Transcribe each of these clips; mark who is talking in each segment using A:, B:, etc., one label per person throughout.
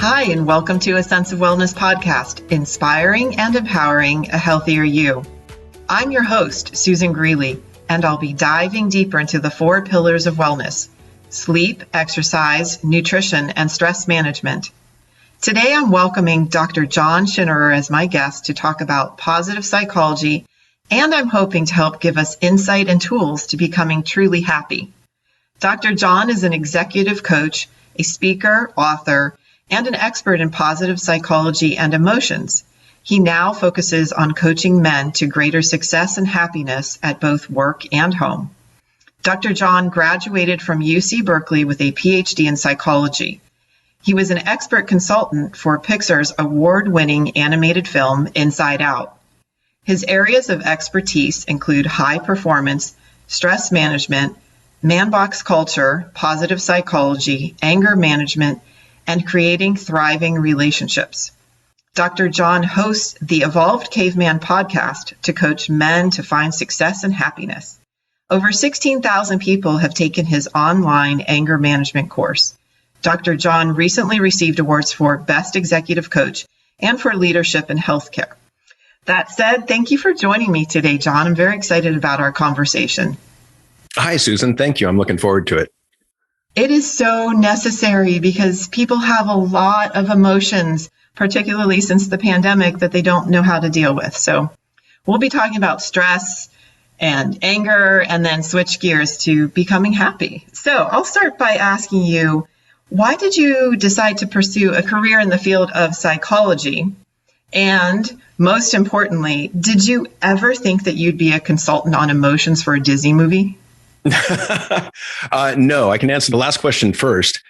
A: Hi, and welcome to A Sense of Wellness podcast, inspiring and empowering a healthier you. I'm your host, Susan Greeley, and I'll be diving deeper into the 4 pillars of wellness: sleep, exercise, nutrition, and stress management. Today, I'm welcoming Dr. John Schinnerer as my guest to talk about positive psychology, and I'm hoping to help give us insight and tools to becoming truly happy. Dr. John is an executive coach, a speaker, author, and an expert in positive psychology and emotions. He now focuses on coaching men to greater success and happiness at both work and home. Dr. John graduated from UC Berkeley with a PhD in psychology. He was an expert consultant for Pixar's award-winning animated film Inside Out. His areas of expertise include high performance, stress management, man-box culture, positive psychology, anger management, and creating thriving relationships. Dr. John hosts the Evolved Caveman podcast to coach men to find success and happiness. Over 16,000 people have taken his online anger management course. Dr. John recently received awards for Best Executive Coach and for leadership in healthcare. That said, thank you for joining me today, John. I'm very excited about our conversation.
B: Hi, Susan. Thank you. I'm looking forward to it.
A: It is so necessary because people have a lot of emotions, particularly since the pandemic, that they don't know how to deal with. So we'll be talking about stress and anger and then switch gears to becoming happy. So I'll start by asking you, why did you decide to pursue a career in the field of psychology? And most importantly, did you ever think that you'd be a consultant on emotions for a Disney movie?
B: No, I can answer the last question first.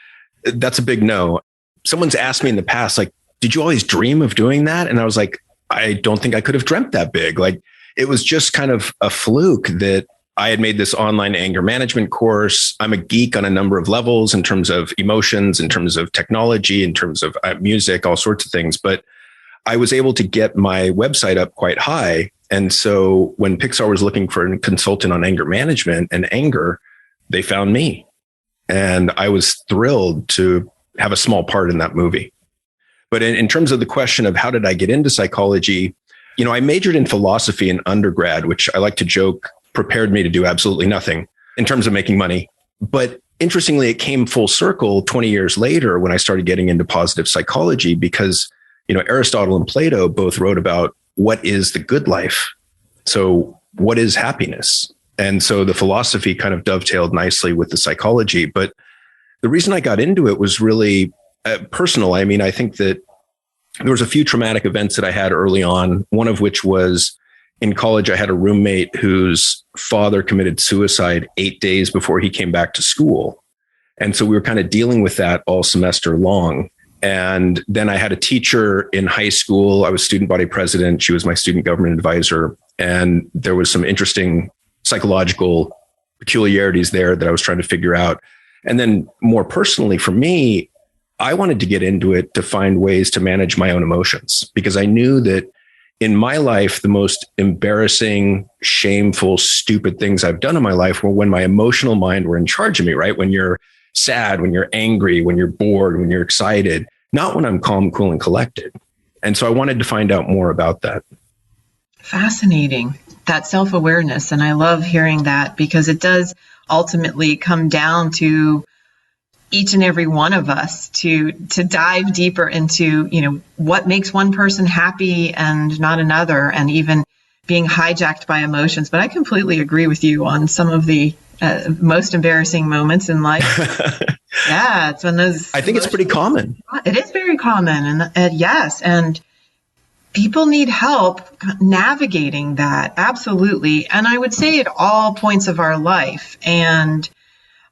B: That's a big no. Someone's asked me in the past, like, did you always dream of doing that? And I was like, I don't think I could have dreamt that big. Like, it was just kind of a fluke that I had made this online anger management course. I'm a geek on a number of levels in terms of emotions, in terms of technology, in terms of music, all sorts of things. But I was able to get my website up quite high. And so when Pixar was looking for a consultant on anger management and anger, they found me. And I was thrilled to have a small part in that movie. But in terms of the question of how did I get into psychology, I majored in philosophy in undergrad, which I like to joke prepared me to do absolutely nothing in terms of making money. But interestingly, it came full circle 20 years later when I started getting into positive psychology because, Aristotle and Plato both wrote about what is the good life. So what is happiness? And so the philosophy kind of dovetailed nicely with the psychology. But the reason I got into it was really personal. I mean, I think that there was a few traumatic events that I had early on, one of which was in college, I had a roommate whose father committed suicide 8 days before he came back to school. And so we were kind of dealing with that all semester long. And then I had a teacher in high school. I was student body president. She was my student government advisor. And there was some interesting psychological peculiarities there that I was trying to figure out. And then more personally for me, I wanted to get into it to find ways to manage my own emotions because I knew that in my life, the most embarrassing, shameful, stupid things I've done in my life were when my emotional mind were in charge of me, right? When you're sad, when you're angry, when you're bored, when you're excited, not when I'm calm, cool, and collected. And so I wanted to find out more about that.
A: Fascinating. That self-awareness. And I love hearing that because it does ultimately come down to each and every one of us to dive deeper into, what makes one person happy and not another, and even being hijacked by emotions. But I completely agree with you on some of the most embarrassing moments in life. Yeah, it's when those.
B: I think it's pretty common.
A: It is very common, and yes, and people need help navigating that. Absolutely, and I would say at all points of our life. And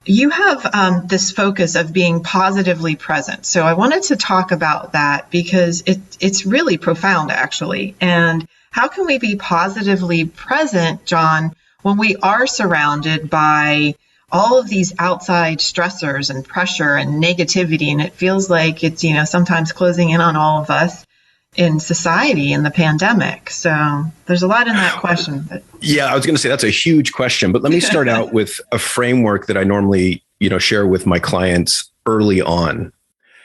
A: you have this focus of being positively present. So I wanted to talk about that because it's really profound, actually. And how can we be positively present, John, when we are surrounded by all of these outside stressors and pressure and negativity, and it feels like it's, sometimes closing in on all of us in society in the pandemic? So there's a lot in that question. But.
B: Yeah, I was going to say that's a huge question, but let me start out with a framework that I normally, share with my clients early on.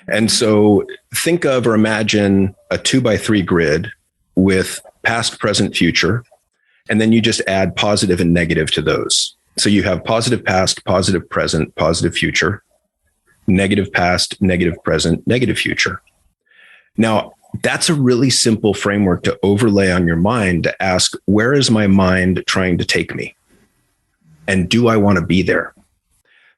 B: And so think of or imagine a 2x3 grid with past, present, future. And then you just add positive and negative to those. So you have positive past, positive present, positive future, negative past, negative present, negative future. Now, that's a really simple framework to overlay on your mind to ask, where is my mind trying to take me? And do I want to be there?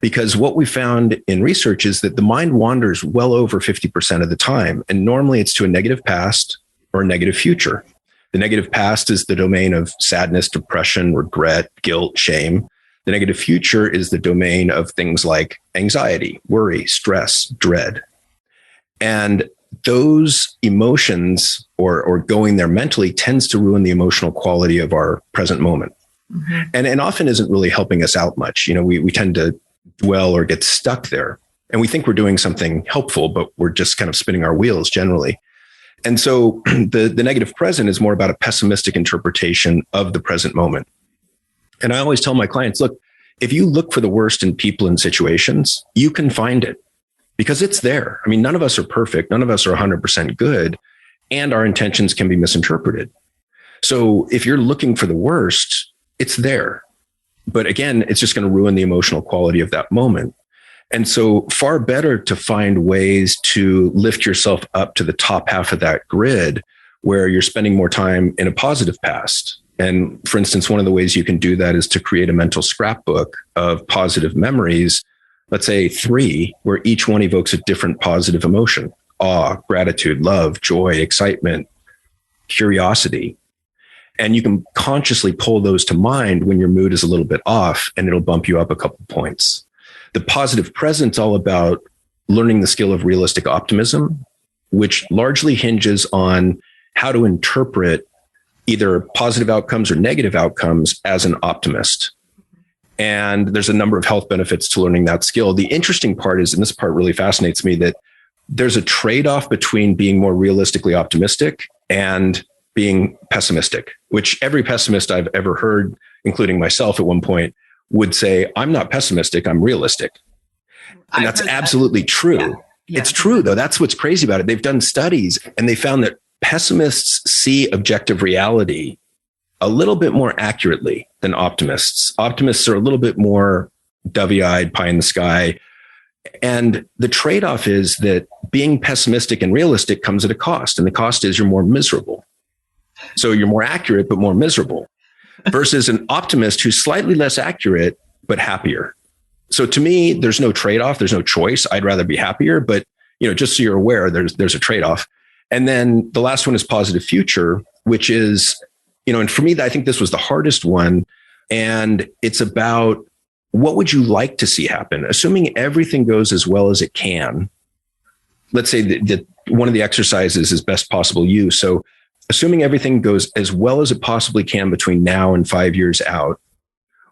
B: Because what we found in research is that the mind wanders well over 50% of the time. And normally it's to a negative past or a negative future. The negative past is the domain of sadness, depression, regret, guilt, shame. The negative future is the domain of things like anxiety, worry, stress, dread. And those emotions or going there mentally tends to ruin the emotional quality of our present moment. Mm-hmm. And often isn't really helping us out much. You know, we tend to dwell or get stuck there. And we think we're doing something helpful, but we're just kind of spinning our wheels generally. And so the negative present is more about a pessimistic interpretation of the present moment. And I always tell my clients, look, if you look for the worst in people and situations, you can find it because it's there. I mean, none of us are perfect. None of us are 100% good. And our intentions can be misinterpreted. So if you're looking for the worst, it's there. But again, it's just going to ruin the emotional quality of that moment. And so far better to find ways to lift yourself up to the top half of that grid where you're spending more time in a positive past. And for instance, one of the ways you can do that is to create a mental scrapbook of positive memories, let's say 3, where each one evokes a different positive emotion: awe, gratitude, love, joy, excitement, curiosity. And you can consciously pull those to mind when your mood is a little bit off, and it'll bump you up a couple points. The positive present's all about learning the skill of realistic optimism, which largely hinges on how to interpret either positive outcomes or negative outcomes as an optimist. And there's a number of health benefits to learning that skill. The interesting part is, and this part really fascinates me, that there's a trade-off between being more realistically optimistic and being pessimistic, which every pessimist I've ever heard, including myself at one point, would say, I'm not pessimistic, I'm realistic. And that's absolutely true. Yeah. Yeah. It's true, though. That's what's crazy about it. They've done studies and they found that pessimists see objective reality a little bit more accurately than optimists. Optimists are a little bit more dovey-eyed, pie in the sky. And the trade-off is that being pessimistic and realistic comes at a cost. And the cost is you're more miserable. So you're more accurate, but more miserable, versus an optimist who's slightly less accurate, but happier. So to me, there's no trade-off. There's no choice. I'd rather be happier, but just so you're aware, there's a trade-off. And then the last one is positive future, which is, and for me, I think this was the hardest one. And it's about, what would you like to see happen? Assuming everything goes as well as it can. Let's say that one of the exercises is best possible you. So assuming everything goes as well as it possibly can between now and 5 years out,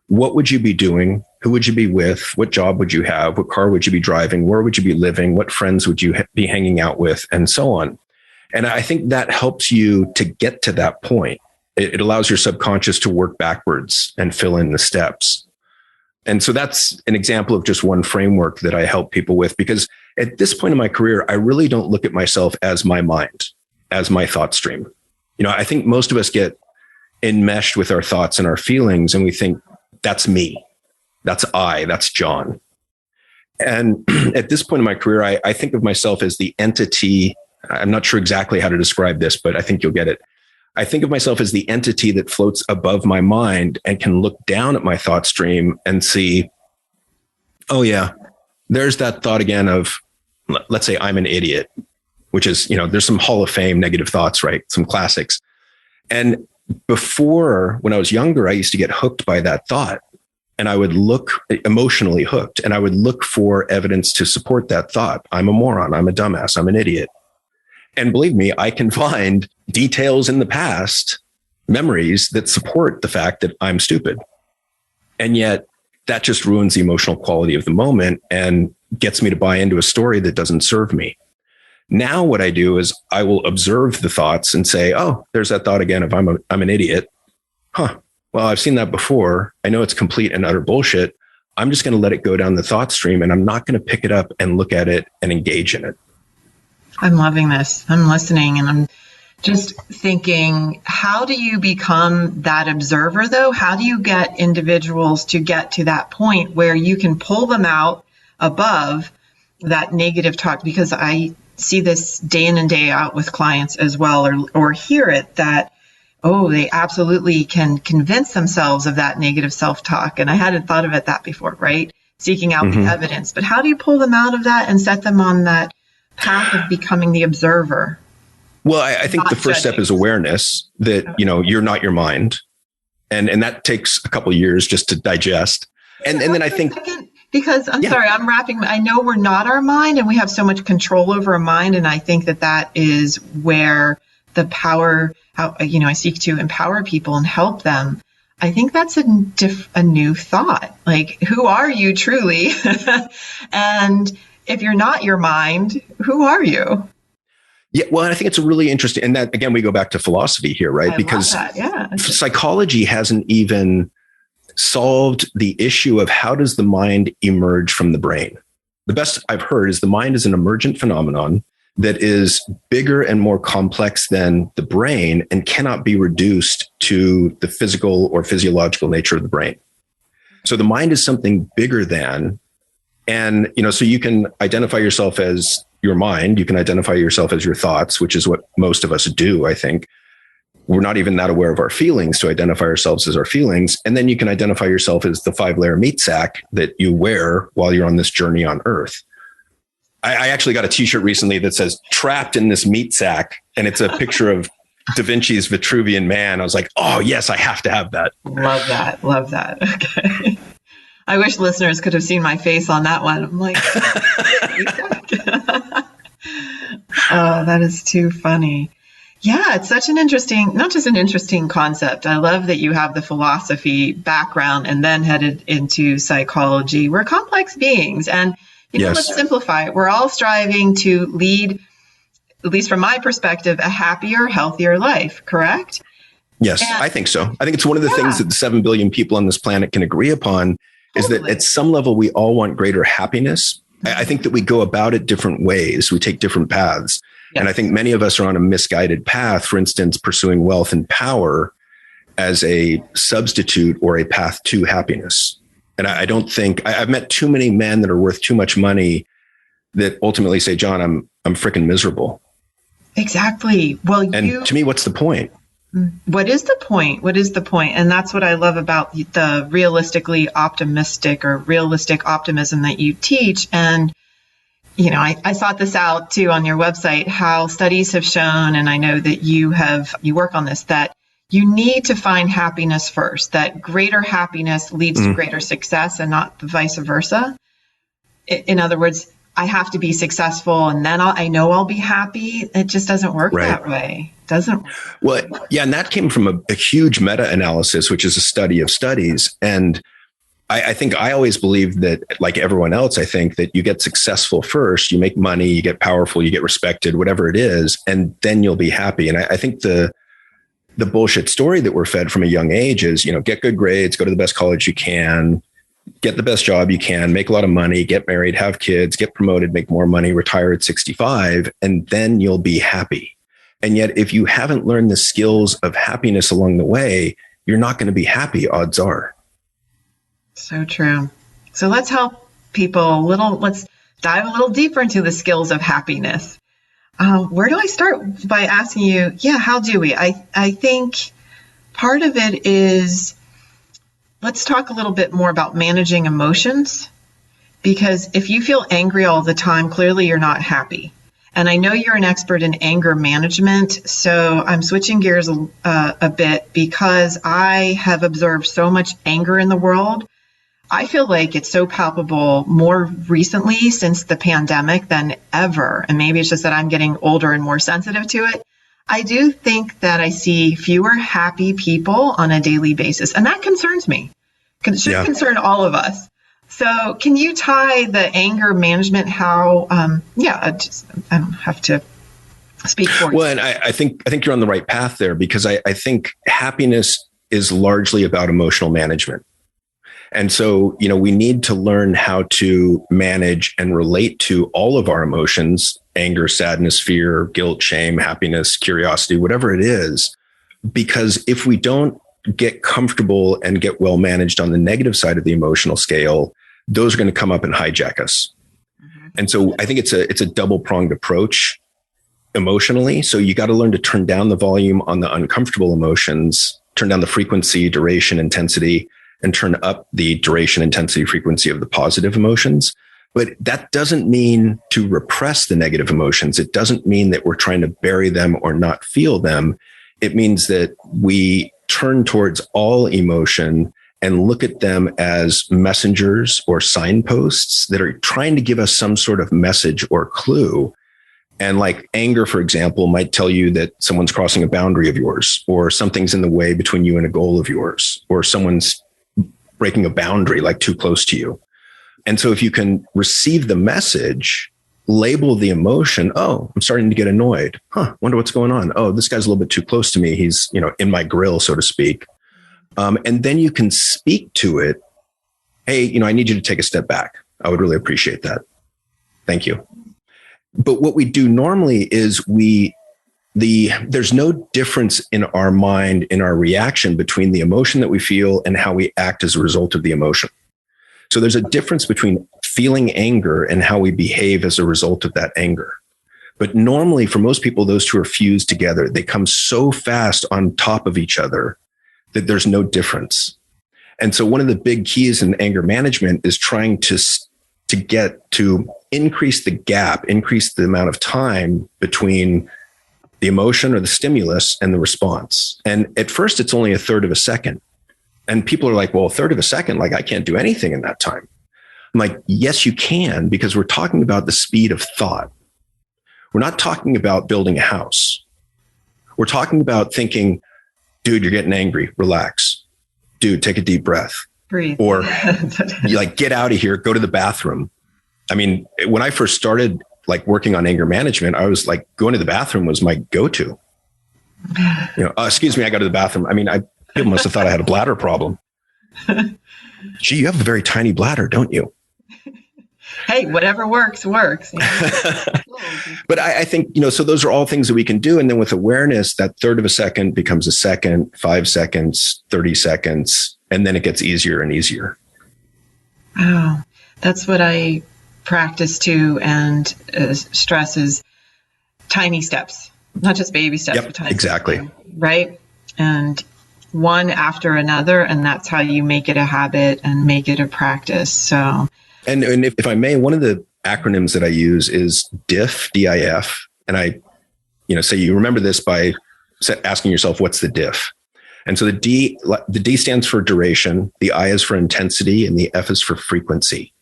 B: what would you be doing? Who would you be with? What job would you have? What car would you be driving? Where would you be living? What friends would you be hanging out with? And so on. And I think that helps you to get to that point. It allows your subconscious to work backwards and fill in the steps. And so that's an example of just one framework that I help people with, because at this point in my career, I really don't look at myself as my mind, as my thought stream. I think most of us get enmeshed with our thoughts and our feelings, and we think, that's me, that's John. And at this point in my career, I think of myself as the entity. I'm not sure exactly how to describe this, but I think you'll get it. I think of myself as the entity that floats above my mind and can look down at my thought stream and see, oh yeah, there's that thought again of, let's say I'm an idiot, which is, there's some Hall of Fame negative thoughts, right? Some classics. And before, when I was younger, I used to get hooked by that thought, and I would look emotionally hooked, and I would look for evidence to support that thought. I'm a moron. I'm a dumbass. I'm an idiot. And believe me, I can find details in the past, memories that support the fact that I'm stupid. And yet that just ruins the emotional quality of the moment and gets me to buy into a story that doesn't serve me. Now what I do is I will observe the thoughts and say, oh, there's that thought again of I'm an idiot. Well, I've seen that before. I know it's complete and utter bullshit. I'm just going to let it go down the thought stream, and I'm not going to pick it up and look at it and engage in it.
A: I'm loving this. I'm listening and I'm just thinking, how do you become that observer though? How do you get individuals to get to that point where you can pull them out above that negative talk? Because I see this day in and day out with clients as well, or hear it that, oh, they absolutely can convince themselves of that negative self-talk. And I hadn't thought of it that before, right? Seeking out the evidence. But how do you pull them out of that and set them on that path of becoming the observer?
B: Well, I think the first step is awareness that, you're not your mind. And that takes a couple of years just to digest. And then I think,
A: because sorry, I know we're not our mind and we have so much control over our mind. And I think that is where the power, I seek to empower people and help them. I think that's a new thought. Like, who are you truly? And if you're not your mind, who are you?
B: Yeah, well, I think it's a really interesting, and that again, we go back to philosophy here, right? Because psychology hasn't even solved the issue of how does the mind emerge from the brain. The best I've heard is the mind is an emergent phenomenon that is bigger and more complex than the brain and cannot be reduced to the physical or physiological nature of the brain. So the mind is something bigger than, and so you can identify yourself as your mind, you can identify yourself as your thoughts, which is what most of us do, I think. We're not even that aware of our feelings to identify ourselves as our feelings. And then you can identify yourself as the 5-layer meat sack that you wear while you're on this journey on Earth. I actually got a t-shirt recently that says trapped in this meat sack. And it's a picture of Da Vinci's Vitruvian Man. I was like, oh yes, I have to have that.
A: Love that. Love that. Okay. I wish listeners could have seen my face on that one. I'm like, oh, that is too funny. Yeah, it's such an interesting, not just an interesting concept. I love that you have the philosophy background and then headed into psychology. We're complex beings. And let's simplify it. We're all striving to lead, at least from my perspective, a happier, healthier life, correct?
B: Yes, I think so. I think it's one of the things that the 7 billion people on this planet can agree upon is that at some level, we all want greater happiness. I think that we go about it different ways. We take different paths. Yes. And I think many of us are on a misguided path, for instance, pursuing wealth and power as a substitute or a path to happiness. And I don't think I've met too many men that are worth too much money that ultimately say, John, I'm freaking miserable.
A: Exactly. Well,
B: to me, what's the point?
A: What is the point? What is the point? And that's what I love about the realistically optimistic or realistic optimism that you teach. And, I sought this out too on your website, how studies have shown, and I know that you work on this, that you need to find happiness first, that greater happiness leads to greater success and not vice versa. In other words, I have to be successful and then I know I'll be happy. It just doesn't work that way. Doesn't.
B: Well, yeah. And that came from a huge meta-analysis, which is a study of studies. And I think I always believed that, like everyone else, I think that you get successful first, you make money, you get powerful, you get respected, whatever it is, and then you'll be happy. And I think the bullshit story that we're fed from a young age is, get good grades, go to the best college you can, get the best job you can, make a lot of money, get married, have kids, get promoted, make more money, retire at 65, and then you'll be happy. And yet, if you haven't learned the skills of happiness along the way, you're not going to be happy, odds are.
A: So true. So let's help people let's dive a little deeper into the skills of happiness. Where do I start? By asking you, how do we? I think part of it is, let's talk a little bit more about managing emotions, because if you feel angry all the time, clearly you're not happy. And I know you're an expert in anger management, so I'm switching gears a bit because I have observed so much anger in the world. I feel like it's so palpable more recently since the pandemic than ever. And maybe it's just that I'm getting older and more sensitive to it. I do think that I see fewer happy people on a daily basis, and that concerns me. It should concern all of us. So can you tie the anger management, how, I don't have to speak for you.
B: Well, and I think you're on the right path there, because I think happiness is largely about emotional management. And so, we need to learn how to manage and relate to all of our emotions, anger, sadness, fear, guilt, shame, happiness, curiosity, whatever it is. Because if we don't get comfortable and get well managed on the negative side of the emotional scale, those are going to come up and hijack us. And so I think it's a double-pronged approach emotionally. So you got to learn to turn down the volume on the uncomfortable emotions, turn down the frequency, duration, intensity, and turn up the duration, intensity, frequency of the positive emotions. But that doesn't mean to repress the negative emotions. It doesn't mean that we're trying to bury them or not feel them. It means that we turn towards all emotion and look at them as messengers or signposts that are trying to give us some sort of message or clue. And like anger, for example, might tell you that someone's crossing a boundary of yours, or something's in the way between you and a goal of yours, or someone's breaking a boundary like too close to you. And so if you can receive the message, label the emotion, oh, I'm starting to get annoyed. Wonder what's going on. Oh, this guy's a little bit too close to me. He's, in my grill, so to speak. And then you can speak to it. Hey, I need you to take a step back. I would really appreciate that. Thank you. But what we do normally is there's no difference in our mind, in our reaction between the emotion that we feel and how we act as a result of the emotion. So there's a difference between feeling anger and how we behave as a result of that anger. But normally for most people, those two are fused together. They come so fast on top of each other that there's no difference. And so one of the big keys in anger management is trying to get to increase the gap, increase the amount of time between the emotion or the stimulus and the response. And at first, it's only a third of a second. And people are like, well, a third of a second, like I can't do anything in that time. I'm like, yes, you can, because we're talking about the speed of thought. We're not talking about building a house. We're talking about thinking, dude, you're getting angry. Relax. Dude, take a deep breath.
A: Breathe.
B: Or you get out of here, go to the bathroom. I mean, when I first started working on anger management, I was like, going to the bathroom was my go-to. Excuse me, I go to the bathroom. I mean, people must have thought I had a bladder problem. Gee, you have a very tiny bladder, don't you?
A: Hey, whatever works.
B: But I think, so those are all things that we can do. And then with awareness, that third of a second becomes a second, 5 seconds, 30 seconds, and then it gets easier and easier.
A: Wow. That's what I practice too, and stress is tiny steps, not just baby steps.
B: Yep,
A: but tiny
B: exactly.
A: steps, right? And one after another, and that's how you make it a habit and make it a practice. So,
B: and if I may, one of the acronyms that I use is DIF, D-I-F. And I, say you remember this by asking yourself, what's the DIF? And so the D stands for duration, the I is for intensity, and the F is for frequency.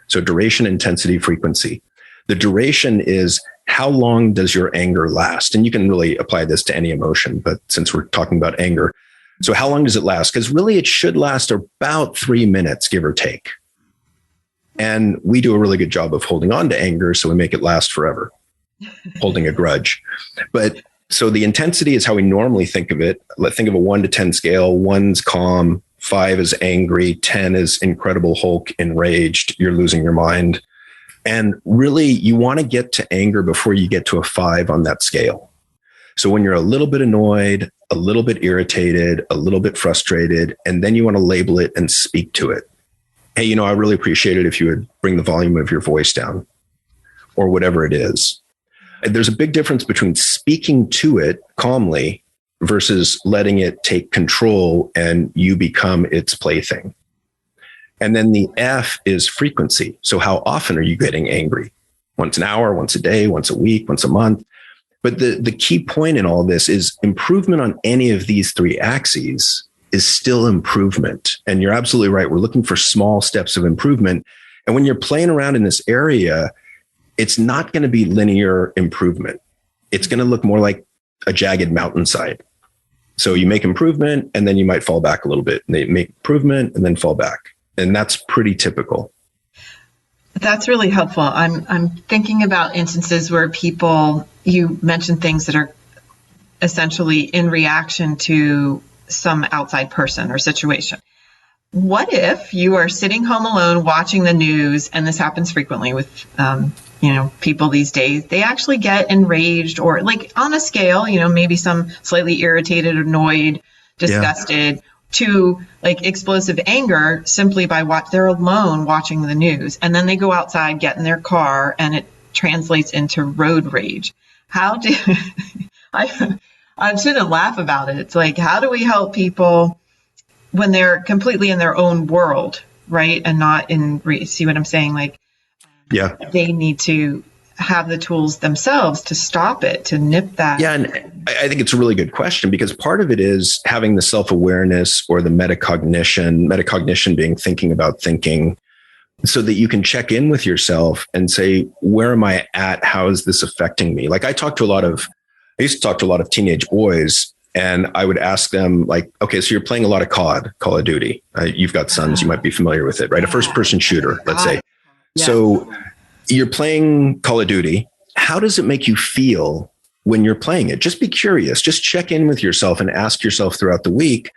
B: So duration, intensity, frequency. The duration is how long does your anger last? And you can really apply this to any emotion, but since we're talking about anger, so how long does it last? Because really it should last about 3 minutes, give or take. And we do a really good job of holding on to anger, so we make it last forever, holding a grudge. But so the intensity is how we normally think of it. Let's think of a 1 to 10 scale. 1's calm, 5 is angry, 10 is Incredible Hulk, enraged, you're losing your mind. And really, you want to get to anger before you get to a 5 on that scale. So when you're a little bit annoyed, a little bit irritated, a little bit frustrated, and then you want to label it and speak to it. Hey, I really appreciate it if you would bring the volume of your voice down, or whatever it is. And there's a big difference between speaking to it calmly versus letting it take control and you become its plaything. And then the F is frequency. So how often are you getting angry? Once an hour, once a day, once a week, once a month. But the key point in all of this is improvement on any of these 3 axes is still improvement. And you're absolutely right. We're looking for small steps of improvement. And when you're playing around in this area, it's not going to be linear improvement. It's going to look more like a jagged mountainside. So you make improvement and then you might fall back a little bit. And they make improvement and then fall back. And that's pretty typical.
A: That's really helpful. I'm thinking about instances where you mentioned things that are essentially in reaction to some outside person or situation. what if you are sitting home alone watching the news, and this happens frequently with, people these days, they actually get enraged or like on a scale, maybe some slightly irritated, annoyed, disgusted to like explosive anger simply by they're alone watching the news. And then they go outside, get in their car, and it translates into road rage. How do I shouldn't laugh about it. It's like, how do we help people when they're completely in their own world, right? And not see what I'm saying? Like, they need to have the tools themselves to stop it, to nip that.
B: Yeah. And I think it's a really good question, because part of it is having the self-awareness or the metacognition being thinking about thinking, so that you can check in with yourself and say, where am I at? How is this affecting me? Like I used to talk to a lot of teenage boys, and I would ask them like, okay, so you're playing a lot of Call of Duty. You've got sons, you might be familiar with it, right? A first person shooter, let's say. Yes. So you're playing Call of Duty. How does it make you feel when you're playing it? Just be curious. Just check in with yourself and ask yourself throughout the week,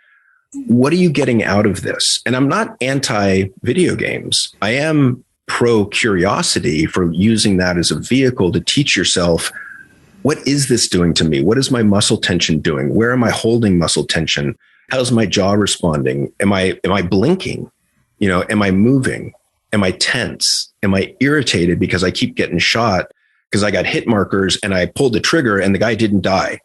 B: what are you getting out of this? And I'm not anti video games. I am pro curiosity for using that as a vehicle to teach yourself, what is this doing to me? What is my muscle tension doing? Where am I holding muscle tension? How's my jaw responding? Am I blinking? Am I moving? Am I tense? Am I irritated because I keep getting shot because I got hit markers and I pulled the trigger and the guy didn't die?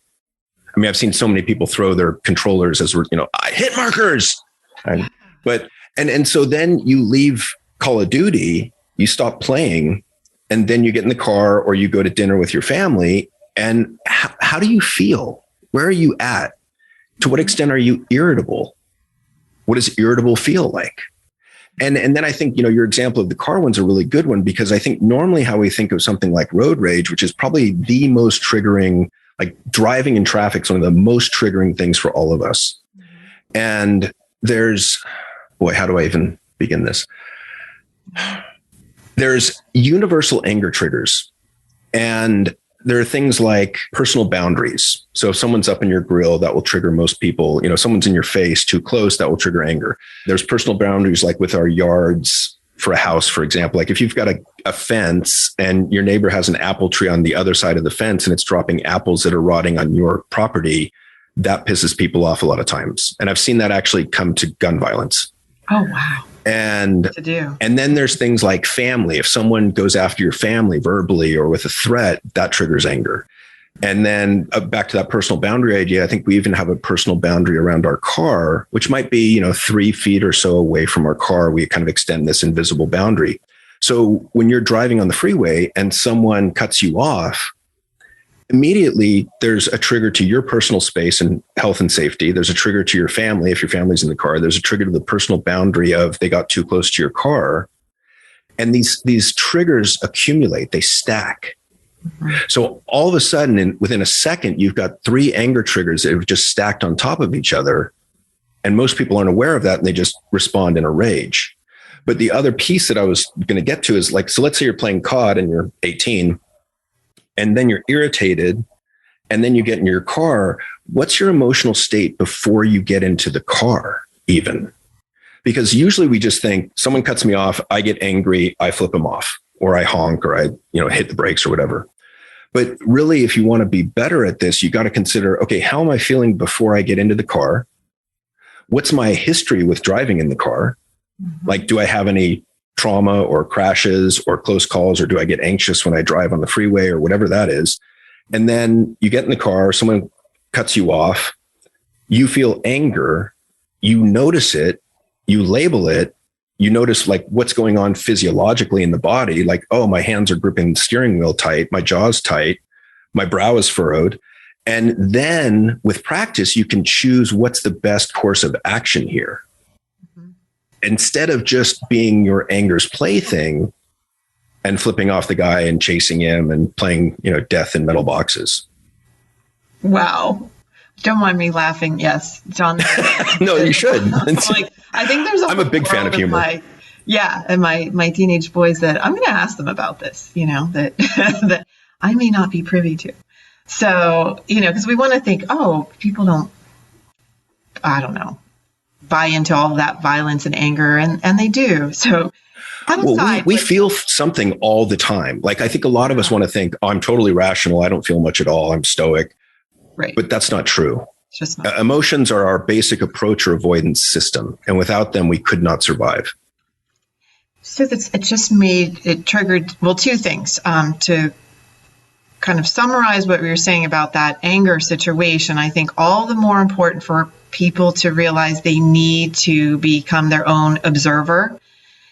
B: I mean, I've seen so many people throw their controllers as I hit markers. And so then you leave Call of Duty, you stop playing, and then you get in the car or you go to dinner with your family. And how do you feel? Where are you at? To what extent are you irritable? What does irritable feel like? And then I think, your example of the car one's a really good one, because I think normally how we think of something like road rage, which is probably the most triggering, like driving in traffic is one of the most triggering things for all of us. And how do I even begin this? There's universal anger triggers. And there are things like personal boundaries. So if someone's up in your grill, that will trigger most people. Someone's in your face too close, that will trigger anger. There's personal boundaries, like with our yards for a house, for example. Like if you've got a fence and your neighbor has an apple tree on the other side of the fence and it's dropping apples that are rotting on your property, that pisses people off a lot of times. And I've seen that actually come to gun violence.
A: Oh, wow.
B: And then there's things like family. If someone goes after your family verbally or with a threat, that triggers anger. And then back to that personal boundary idea, I think we even have a personal boundary around our car, which might be, 3 feet or so away from our car. We kind of extend this invisible boundary. So when you're driving on the freeway and someone cuts you off, immediately there's a trigger to your personal space and health and safety. There's a trigger to your family. If your family's in the car, there's a trigger to the personal boundary of they got too close to your car. And these triggers accumulate, they stack. Mm-hmm. So all of a sudden, within a second, you've got 3 anger triggers that have just stacked on top of each other. And most people aren't aware of that, and they just respond in a rage. But the other piece that I was going to get to is like, so let's say you're playing COD and you're 18, and then you're irritated, and then you get in your car. What's your emotional state before you get into the car even? Because usually we just think someone cuts me off, I get angry, I flip them off, or I honk, or I hit the brakes or whatever. But really, if you want to be better at this, you got to consider, okay, how am I feeling before I get into the car? What's my history with driving in the car? Mm-hmm. Like, do I have any trauma or crashes or close calls, or do I get anxious when I drive on the freeway or whatever that is? And then you get in the car, someone cuts you off, you feel anger, you notice it, you label it, you notice like what's going on physiologically in the body. Like, oh, my hands are gripping the steering wheel tight, my jaw's tight, my brow is furrowed. And then with practice, you can choose what's the best course of action here. Instead of just being your anger's plaything and flipping off the guy and chasing him and playing, death in metal boxes.
A: Wow. Don't mind me laughing. Yes, John.
B: No, you should.
A: I think I'm
B: a big fan of humor.
A: And my teenage boys that I'm going to ask them about this, that that I may not be privy to. So, because we want to think, oh, people don't, I don't know, buy into all that violence and anger, and they do. So
B: we feel something all the time. Like, I think a lot of us want to think, oh, I'm totally rational. I don't feel much at all. I'm stoic.
A: Right.
B: But that's not true.
A: It's just not.
B: Emotions are our basic approach or avoidance system. And without them, we could not survive.
A: So it triggered, well, two things. To kind of summarize what we were saying about that anger situation, I think all the more important for people to realize they need to become their own observer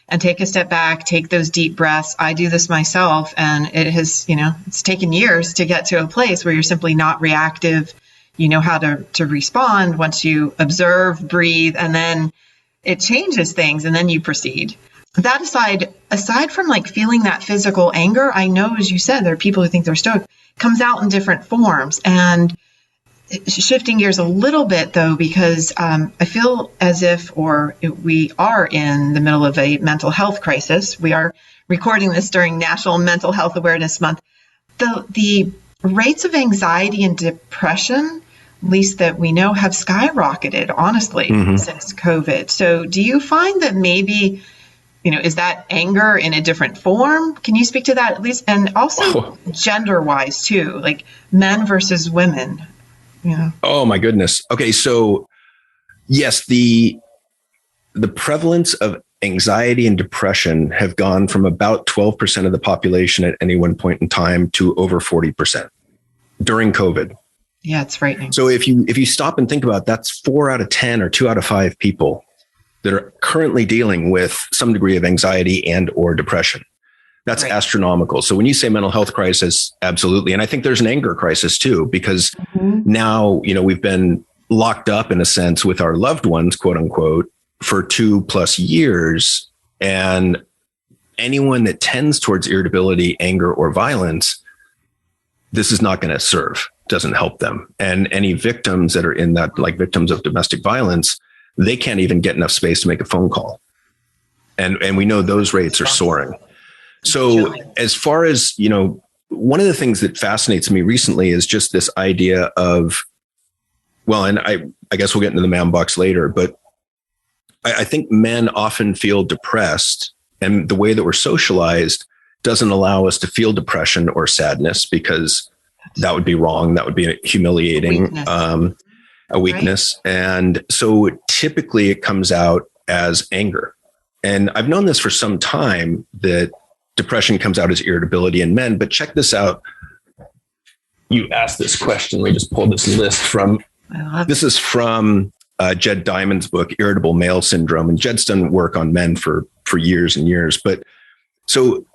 A: and take a step back, take those deep breaths. I do this myself, and it has, it's taken years to get to a place where you're simply not reactive. You know how to respond once you observe, breathe, and then it changes things, and then you proceed. That aside from like feeling that physical anger, I know, as you said, there are people who think they're stoic, comes out in different forms. And shifting gears a little bit, though, because I feel as if we are in the middle of a mental health crisis. We are recording this during National Mental Health Awareness Month. The rates of anxiety and depression, at least that we know, have skyrocketed, honestly, since COVID. So do you find that maybe, is that anger in a different form? Can you speak to that at least? And also gender-wise, too, like men versus women. Yeah.
B: Oh my goodness. Okay. So yes, the prevalence of anxiety and depression have gone from about 12% of the population at any one point in time to over 40% during COVID.
A: Yeah, it's frightening.
B: So if you stop and think about it, that's 4 out of 10 or 2 out of 5 people that are currently dealing with some degree of anxiety and or depression. That's right. Astronomical. So when you say mental health crisis, absolutely. And I think there's an anger crisis too, because now, we've been locked up in a sense with our loved ones, quote unquote, for 2+ years. And anyone that tends towards irritability, anger, or violence, this is not going to serve, doesn't help them. And any victims that are in that, like victims of domestic violence, they can't even get enough space to make a phone call. And we know those rates are soaring. So as far as, one of the things that fascinates me recently is just this idea of, well, and I guess we'll get into the man box later, but I think men often feel depressed, and the way that we're socialized doesn't allow us to feel depression or sadness, because that would be wrong. That would be humiliating, a weakness. Right. And so typically it comes out as anger. And I've known this for some time, that depression comes out as irritability in men. But check this out. You asked this question. Let me just pull this list from. This is from Jed Diamond's book, Irritable Male Syndrome. And Jed's done work on men for years and years. But so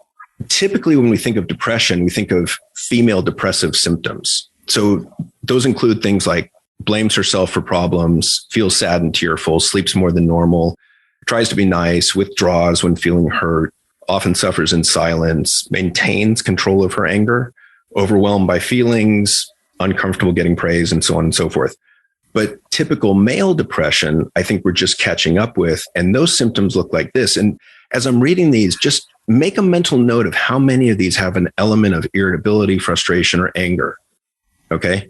B: typically when we think of depression, we think of female depressive symptoms. So those include things like blames herself for problems, feels sad and tearful, sleeps more than normal, tries to be nice, withdraws when feeling hurt, often suffers in silence, maintains control of her anger, overwhelmed by feelings, uncomfortable getting praise, and so on and so forth. But typical male depression, I think we're just catching up with. And those symptoms look like this. And as I'm reading these, just make a mental note of how many of these have an element of irritability, frustration, or anger. Okay.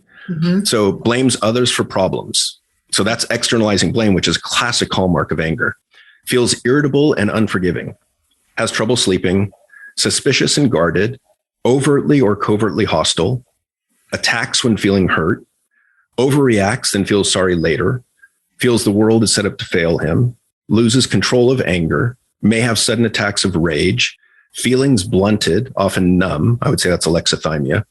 B: So blames others for problems. So that's externalizing blame, which is a classic hallmark of anger. Feels irritable and unforgiving. Has trouble sleeping, suspicious and guarded, overtly or covertly hostile, attacks when feeling hurt, overreacts and feels sorry later, feels the world is set up to fail him, loses control of anger, may have sudden attacks of rage, feelings blunted, often numb. I would say that's alexithymia.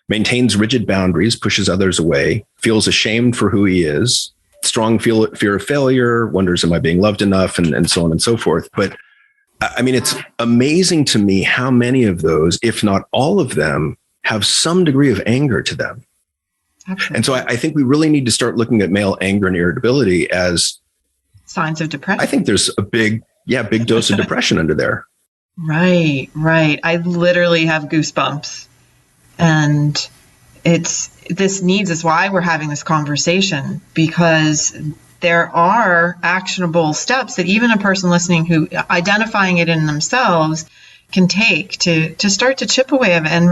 B: Maintains rigid boundaries, pushes others away, feels ashamed for who he is, strong fear of failure, wonders, am I being loved enough, and so on and so forth. But I mean, it's amazing to me how many of those, if not all of them, have some degree of anger to them. Absolutely. And so I think we really need to start looking at male anger and irritability as
A: signs of depression.
B: I think there's a big dose of depression under there.
A: Right. I literally have goosebumps. And this is why we're having this conversation, because there are actionable steps that even a person listening who identifying it in themselves can take to start to chip away of and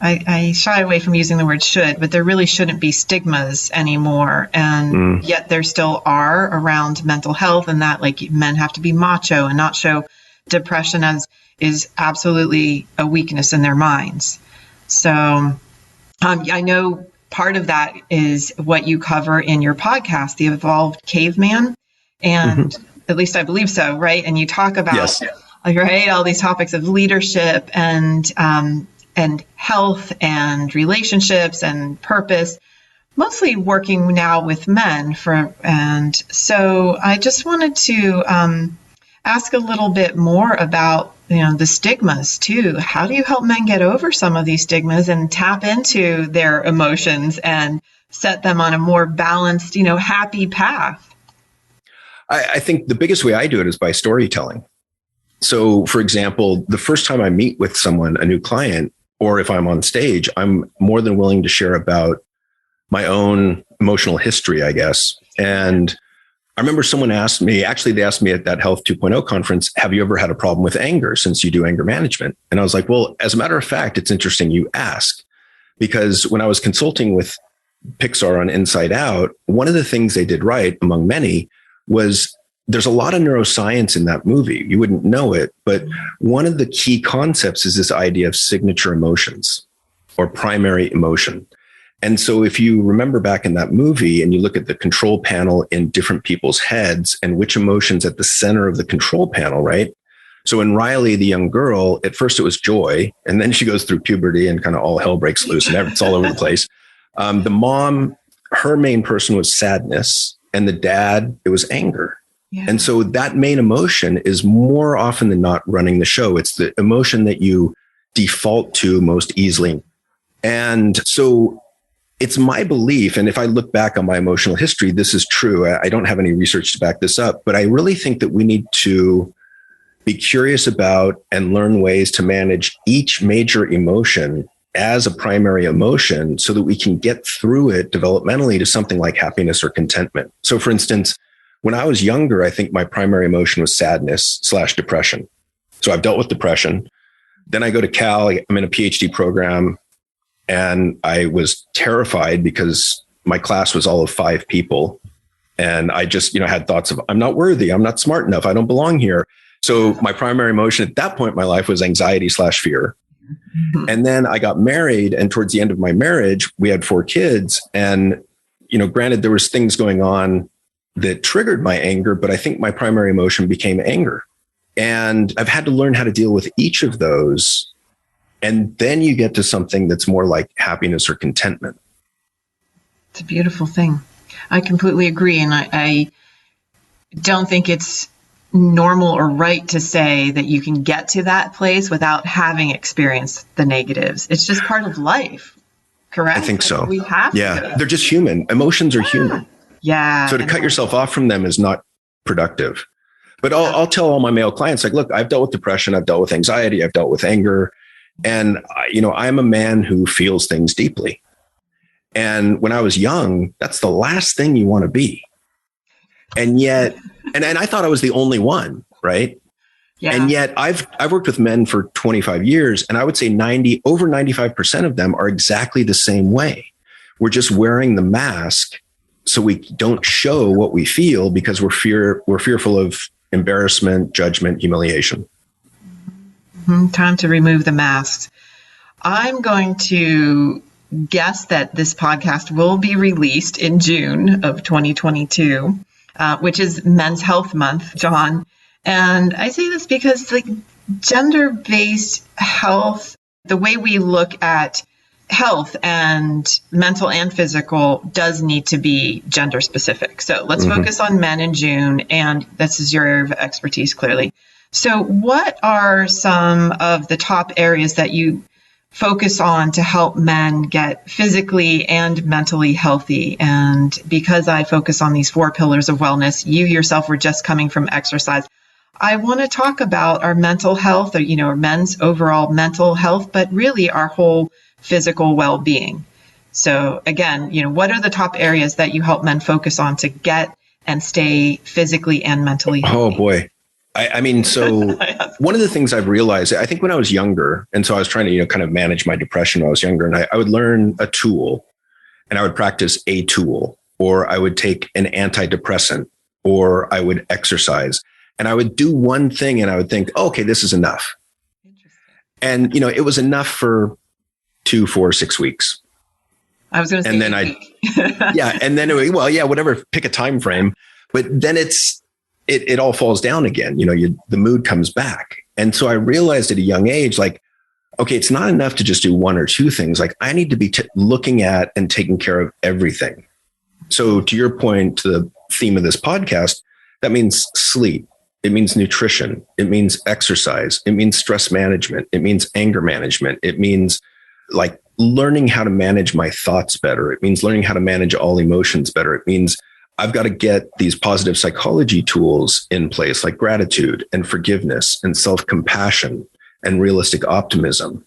A: I shy away from using the word should, but there really shouldn't be stigmas anymore. And yet there still are around mental health, and that like men have to be macho and not show depression as is absolutely a weakness in their minds. So I know part of that is what you cover in your podcast, The Evolved Caveman. And at least I believe so, right? And you talk about,
B: yes,
A: right, all these topics of leadership and health and relationships and purpose, mostly working now with men. And so I just wanted to ask a little bit more about the stigmas too. How do you help men get over some of these stigmas and tap into their emotions and set them on a more balanced, happy path?
B: I think the biggest way I do it is by storytelling. So, for example, the first time I meet with someone, a new client, or if I'm on stage, I'm more than willing to share about my own emotional history, I guess. And I remember someone asked me, actually, they asked me at that Health 2.0 conference, have you ever had a problem with anger since you do anger management? And I was like, well, as a matter of fact, it's interesting you ask, because when I was consulting with Pixar on Inside Out, one of the things they did right, among many, was there's a lot of neuroscience in that movie. You wouldn't know it, but one of the key concepts is this idea of signature emotions or primary emotion. And so if you remember back in that movie and you look at the control panel in different people's heads and which emotions at the center of the control panel, right? So in Riley, the young girl, at first it was joy, and then she goes through puberty and kind of all hell breaks loose and it's all over the place. The mom, her main person was sadness, and the dad, it was anger. Yeah. And so that main emotion is more often than not running the show. It's the emotion that you default to most easily. And so it's my belief, and if I look back on my emotional history, this is true. I don't have any research to back this up, but I really think that we need to be curious about and learn ways to manage each major emotion as a primary emotion so that we can get through it developmentally to something like happiness or contentment. So for instance, when I was younger, I think my primary emotion was sadness/depression. So I've dealt with depression. Then I go to Cal, I'm in a PhD program, and I was terrified because my class was all of 5 people. And I just, had thoughts of, I'm not worthy. I'm not smart enough. I don't belong here. So my primary emotion at that point in my life was anxiety/fear. And then I got married, and towards the end of my marriage, we had 4 kids. And, granted, there was things going on that triggered my anger, but I think my primary emotion became anger. And I've had to learn how to deal with each of those. And then you get to something that's more like happiness or contentment.
A: It's a beautiful thing. I completely agree. And I don't think it's normal or right to say that you can get to that place without having experienced the negatives. It's just part of life, correct?
B: I think so.
A: We have
B: to. They're just human. Emotions are human.
A: Yeah.
B: So to cut yourself off from them is not productive. But I'll tell all my male clients, like, look, I've dealt with depression. I've dealt with anxiety. I've dealt with anger. And, I'm a man who feels things deeply. And when I was young, that's the last thing you want to be. And yet, and I thought I was the only one, right? Yeah. And yet I've worked with men for 25 years, and I would say over 95% of them are exactly the same way. We're just wearing the mask so we don't show what we feel because we're fearful of embarrassment, judgment, humiliation.
A: Time to remove the masks. I'm going to guess that this podcast will be released in June of 2022, which is Men's Health Month, John. And I say this because gender-based health, the way we look at health and mental and physical does need to be gender specific. So let's focus on men in June, and this is your area of expertise, clearly. So what are some of the top areas that you focus on to help men get physically and mentally healthy? And because I focus on these 4 pillars of wellness, you yourself were just coming from exercise. I want to talk about our mental health, or men's overall mental health, but really our whole physical well-being. So again, what are the top areas that you help men focus on to get and stay physically and mentally healthy?
B: Oh boy. I mean, so one of the things I've realized, I think when I was younger, and so I was trying to, kind of manage my depression when I was younger, and I would learn a tool and I would practice a tool, or I would take an antidepressant, or I would exercise, and I would do one thing and I would think, oh, okay, this is enough. And, it was enough for 2, 4, 6 weeks.
A: I was going to say,
B: and then and then, whatever, pick a time frame, but then it all falls down again. The mood comes back. And so I realized at a young age, like, okay, it's not enough to just do one or two things. Like I need to be looking at and taking care of everything. So to your point, to the theme of this podcast, that means sleep. It means nutrition. It means exercise. It means stress management. It means anger management. It means like learning how to manage my thoughts better. It means learning how to manage all emotions better. It means I've got to get these positive psychology tools in place, like gratitude and forgiveness and self-compassion and realistic optimism,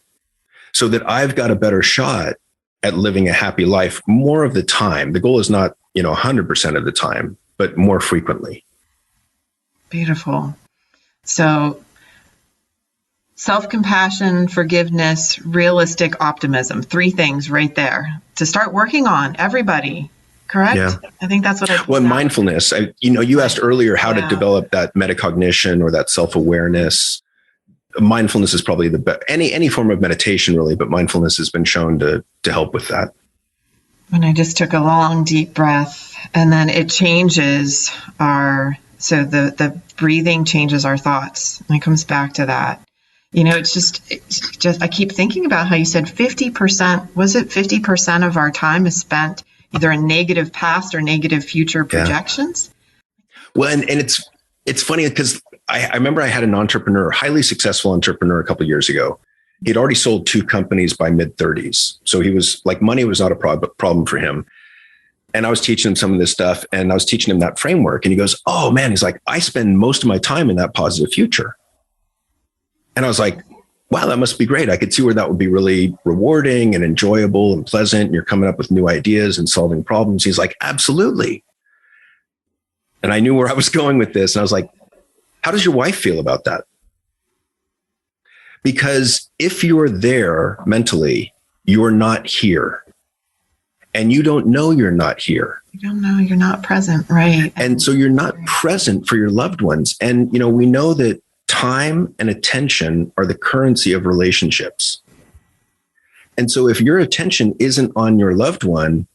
B: so that I've got a better shot at living a happy life more of the time. The goal is not, 100% of the time, but more frequently.
A: Beautiful. So self-compassion, forgiveness, realistic optimism, 3 things right there to start working on, everybody. Correct?
B: Yeah.
A: I think that's what I
B: Well, mindfulness, you asked earlier how to develop that metacognition or that self-awareness. Mindfulness is probably the best, any form of meditation really, but mindfulness has been shown to help with that.
A: When I just took a long, deep breath, and then it changes the breathing changes our thoughts. And it comes back to that. It's just, I keep thinking about how you said 50%, was it 50% of our time is spent either in negative past or negative future projections?
B: Well, and it's funny because I remember I had an entrepreneur, highly successful entrepreneur a couple of years ago. He'd already sold 2 companies by mid-30s. So he was like, money was not a problem for him. And I was teaching him some of this stuff and I was teaching him that framework. And he goes, oh man, he's like, I spend most of my time in that positive future. And I was like, wow, that must be great. I could see where that would be really rewarding and enjoyable and pleasant. And you're coming up with new ideas and solving problems. He's like, absolutely. And I knew where I was going with this. And I was like, how does your wife feel about that? Because if you're there mentally, you're not here. And you don't know you're not here.
A: You don't know you're not present, right?
B: And so you're not present for your loved ones. And, we know that time and attention are the currency of relationships. And so if your attention isn't on your loved one,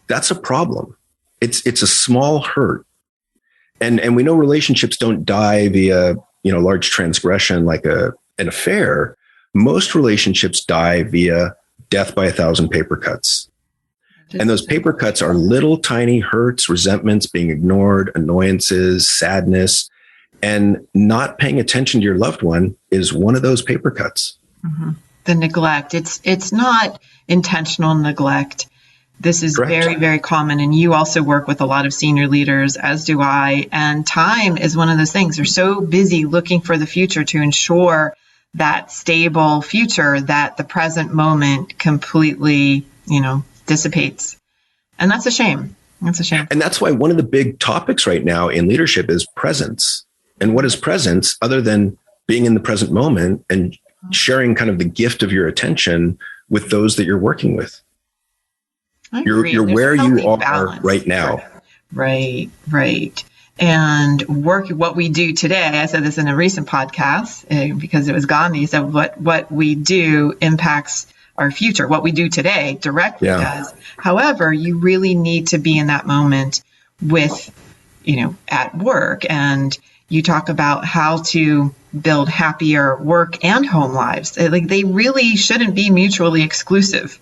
B: that's a problem. It's a small hurt. And we know relationships don't die via, large transgression like an affair. Most relationships die via death by 1,000 paper cuts. And those paper cuts are little tiny hurts, resentments, being ignored, annoyances, sadness, and not paying attention to your loved one is one of those paper cuts.
A: Mm-hmm. The neglect. It's not intentional neglect. This is
B: Correct.
A: Very, very common. And you also work with a lot of senior leaders, as do I. And time is one of those things. They're so busy looking for the future to ensure that stable future that the present moment completely, dissipates. And that's a shame. That's a shame.
B: And that's why one of the big topics right now in leadership is presence. And what is presence other than being in the present moment and sharing kind of the gift of your attention with those that you're working with? You're where you are balance. Right now.
A: Right. And what we do today, I said this in a recent podcast because it was Gandhi, said what we do impacts our future. What we do today directly does. However, you really need to be in that moment with, at work. And you talk about how to build happier work and home lives. Like they really shouldn't be mutually exclusive.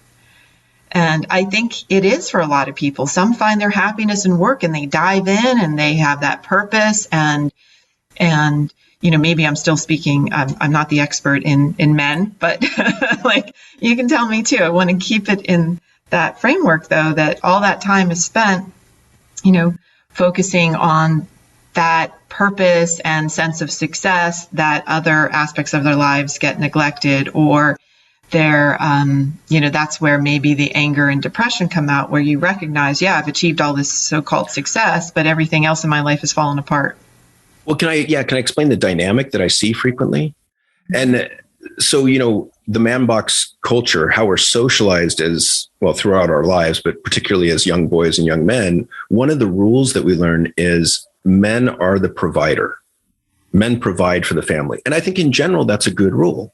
A: And I think it is for a lot of people. Some find their happiness in work and they dive in and they have that purpose and maybe I'm still speaking, I'm not the expert in men, but like you can tell me too. I want to keep it in that framework though, that all that time is spent, focusing on that purpose and sense of success that other aspects of their lives get neglected or that's where maybe the anger and depression come out where you recognize, I've achieved all this so-called success, but everything else in my life has fallen apart.
B: Well, can I explain the dynamic that I see frequently? And so, the man box culture, how we're socialized as well throughout our lives, but particularly as young boys and young men, one of the rules that we learn is men are the provider. Men provide for the family. And I think in general, that's a good rule.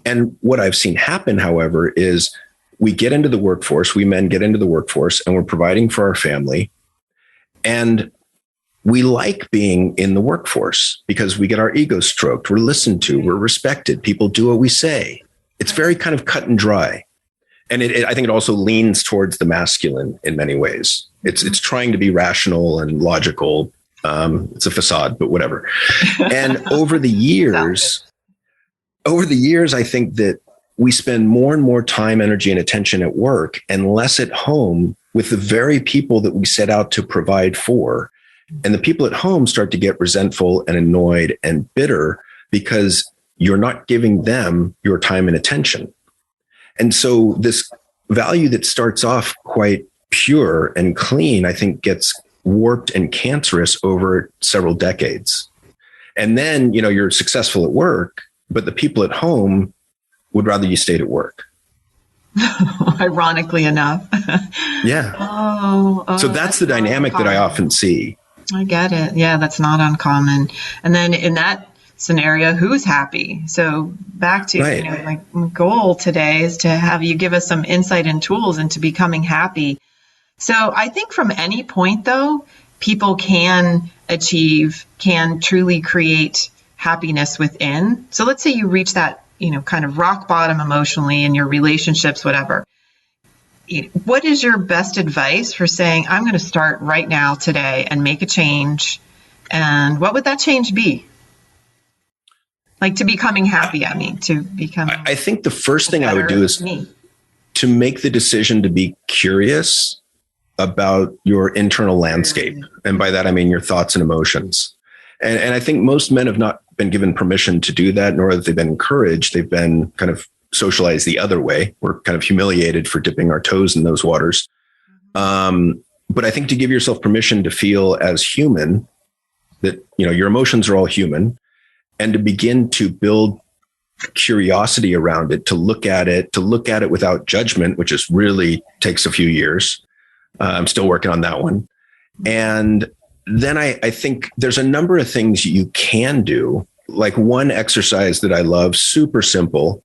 B: And what I've seen happen, however, is we get into the workforce, we men get into the workforce, and we're providing for our family. And we like being in the workforce because we get our egos stroked. We're listened to. We're respected. People do what we say. It's very kind of cut and dry. And I think it also leans towards the masculine in many ways. It's trying to be rational and logical. It's a facade, but whatever. And over the years, I think that we spend more and more time, energy, and attention at work and less at home with the very people that we set out to provide for. And the people at home start to get resentful and annoyed and bitter because you're not giving them your time and attention. And so this value that starts off quite pure and clean, I think gets warped and cancerous over several decades. And then, you're successful at work, but the people at home would rather you stayed at work.
A: Ironically enough.
B: Yeah. So that's the dynamic that I often see.
A: I get it. Yeah, that's not uncommon. And then in that scenario, who's happy? So back to,
B: right.
A: My goal today is to have you give us some insight and tools into becoming happy. So I think from any point, though, people can truly create happiness within. So let's say you reach that, kind of rock bottom emotionally in your relationships, whatever. What is your best advice for saying, I'm going to start right now today and make a change? And what would that change be? Like to becoming happy, to become.
B: I think the first thing I would do is to make the decision to be curious about your internal landscape. And by that, I mean your thoughts and emotions. And I think most men have not been given permission to do that, nor have they been encouraged. They've been kind of socialized the other way. We're kind of humiliated for dipping our toes in those waters. But I think to give yourself permission to feel as human, that, your emotions are all human, and to begin to build curiosity around it, to look at it without judgment, which is really takes a few years. I'm still working on that one. And then I think there's a number of things you can do. Like one exercise that I love, super simple,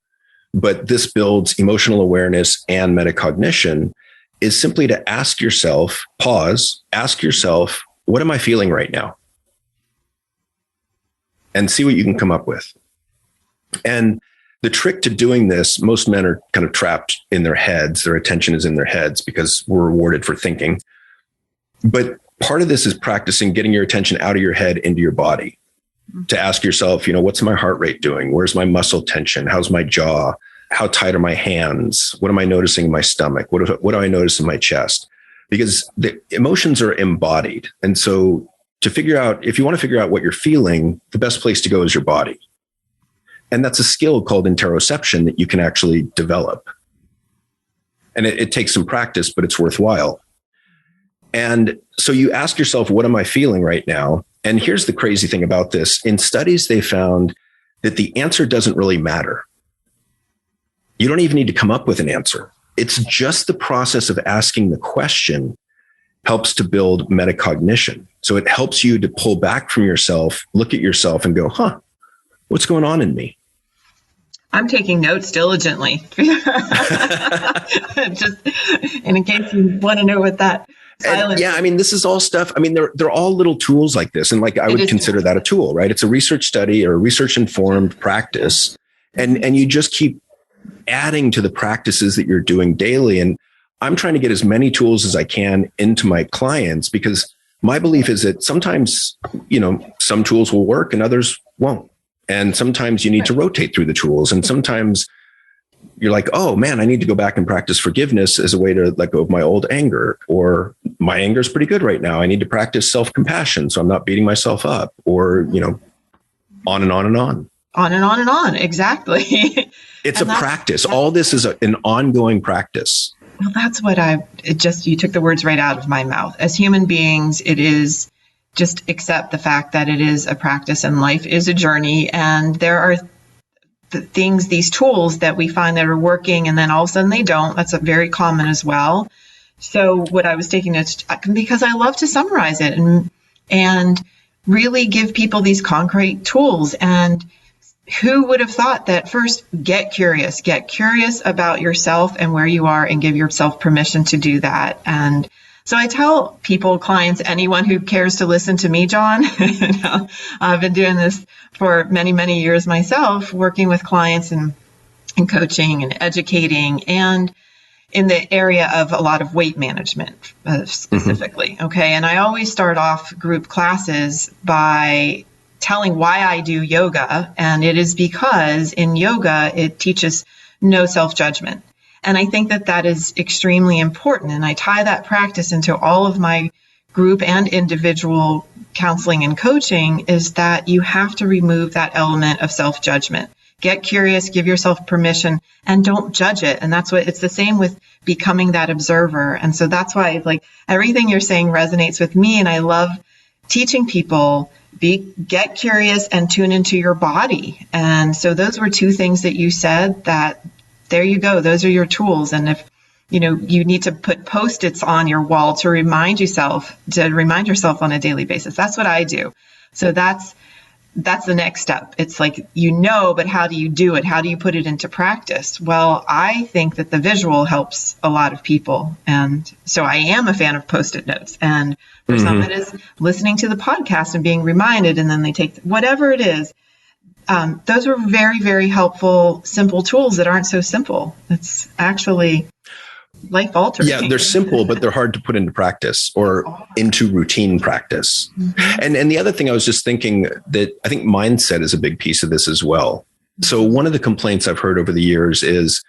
B: but this builds emotional awareness and metacognition, is simply to ask yourself, ask yourself, what am I feeling right now? And see what you can come up with. And the trick to doing this, most men are kind of trapped in their heads. Their attention is in their heads because we're rewarded for thinking. But part of this is practicing getting your attention out of your head into your body. To ask yourself, what's my heart rate doing? Where's my muscle tension? How's my jaw? How tight are my hands? What am I noticing in my stomach? What do I notice in my chest? Because the emotions are embodied. And so if you want to figure out what you're feeling, the best place to go is your body. And that's a skill called interoception that you can actually develop. And it takes some practice, but it's worthwhile. And so you ask yourself, what am I feeling right now? And here's the crazy thing about this. In studies, they found that the answer doesn't really matter. You don't even need to come up with an answer. It's just the process of asking the question helps to build metacognition. So it helps you to pull back from yourself, look at yourself and go, what's going on in me?
A: I'm taking notes diligently. Just in case you want to know what that silence.
B: This is all stuff. They're all little tools like this. And I would consider that a tool, right? It's a research study or research informed practice. And you just keep adding to the practices that you're doing daily. And I'm trying to get as many tools as I can into my clients, because my belief is that sometimes, some tools will work and others won't. And sometimes you need to rotate through the tools. And sometimes you're like, oh man, I need to go back and practice forgiveness as a way to let go of my old anger, or my anger is pretty good right now. I need to practice self-compassion so I'm not beating myself up, or, on and on and on.
A: On and on and on. Exactly.
B: It's a practice. All this is an ongoing practice.
A: Well, that's what you took the words right out of my mouth. As human beings, it is just accept the fact that it is a practice and life is a journey. And there are things, these tools that we find that are working and then all of a sudden they don't. That's very common as well. So what I was taking notes, because I love to summarize it and really give people these concrete tools. And who would have thought that first, get curious about yourself and where you are and give yourself permission to do that. And so I tell people, clients, anyone who cares to listen to me, John, I've been doing this for many, many years myself, working with clients and coaching and educating and in the area of a lot of weight management specifically. Okay. And I always start off group classes by telling why I do yoga. And it is because in yoga, it teaches no self-judgment. And I think that that is extremely important. And I tie that practice into all of my group and individual counseling and coaching, is that you have to remove that element of self-judgment. Get curious, give yourself permission, and don't judge it. And that's what it's the same with becoming that observer. And so that's why like everything you're saying resonates with me. And I love teaching people, get curious and tune into your body. And so those were two things that you said that there you go. Those are your tools. And if, you need to put Post-its on your wall to remind yourself on a daily basis. That's what I do. So that's the next step. It's like, but how do you do it? How do you put it into practice? Well, I think that the visual helps a lot of people. And so I am a fan of Post-it notes. And for some, it is listening to the podcast and being reminded, and then they take whatever it is. Those are very, very helpful, simple tools that aren't so simple. It's actually life altering.
B: Yeah, they're simple, but they're hard to put into practice or into routine practice. And the other thing I was just thinking that I think mindset is a big piece of this as well. So one of the complaints I've heard over the years is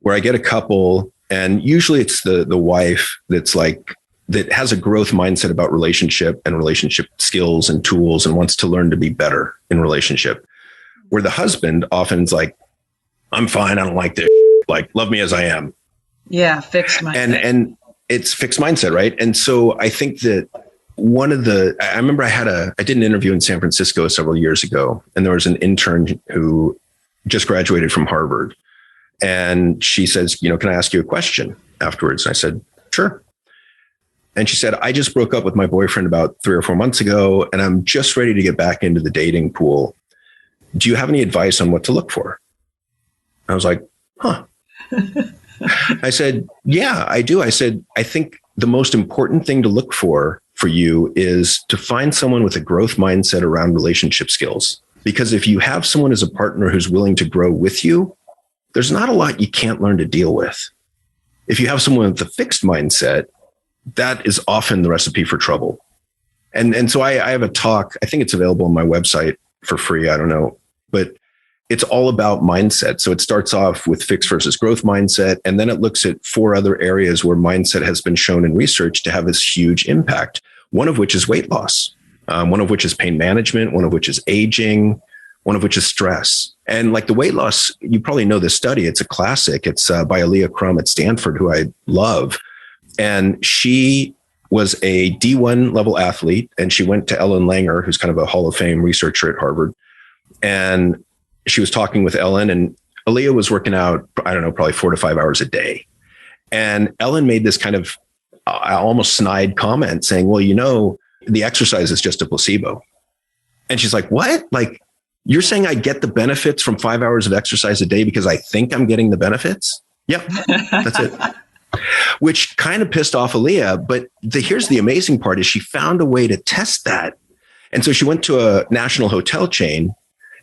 B: where I get a couple, and usually it's the wife that has a growth mindset about relationship and relationship skills and tools and wants to learn to be better in relationship. Where the husband often is like, I'm fine. I don't like this. Like, love me as I am.
A: Yeah. Fixed mindset.
B: And it's fixed mindset. Right. And so I think that I remember I did an interview in San Francisco several years ago, and there was an intern who just graduated from Harvard. And she says, can I ask you a question afterwards? And I said, sure. And she said, I just broke up with my boyfriend about 3 or 4 months ago, and I'm just ready to get back into the dating pool. Do you have any advice on what to look for? I was like, huh. I said, yeah, I do. I said, I think the most important thing to look for you is to find someone with a growth mindset around relationship skills. Because if you have someone as a partner who's willing to grow with you, there's not a lot you can't learn to deal with. If you have someone with a fixed mindset, that is often the recipe for trouble. And so I have a talk, I think it's available on my website for free. I don't know, but it's all about mindset. So it starts off with fixed versus growth mindset. And then it looks at 4 other areas where mindset has been shown in research to have this huge impact. One of which is weight loss. One of which is pain management. One of which is aging. One of which is stress. And like the weight loss, you probably know this study. It's a classic. It's by Aaliyah Crum at Stanford, who I love. And she was a D1 level athlete. And she went to Ellen Langer, who's kind of a Hall of Fame researcher at Harvard. And she was talking with Ellen, and Aaliyah was working out, I don't know, probably 4 to 5 hours a day. And Ellen made this kind of almost snide comment saying, well, the exercise is just a placebo. And she's like, what? Like, you're saying I get the benefits from 5 hours of exercise a day because I think I'm getting the benefits? Yep, that's it. Which kind of pissed off Aaliyah. But here's the amazing part is she found a way to test that. And so she went to a national hotel chain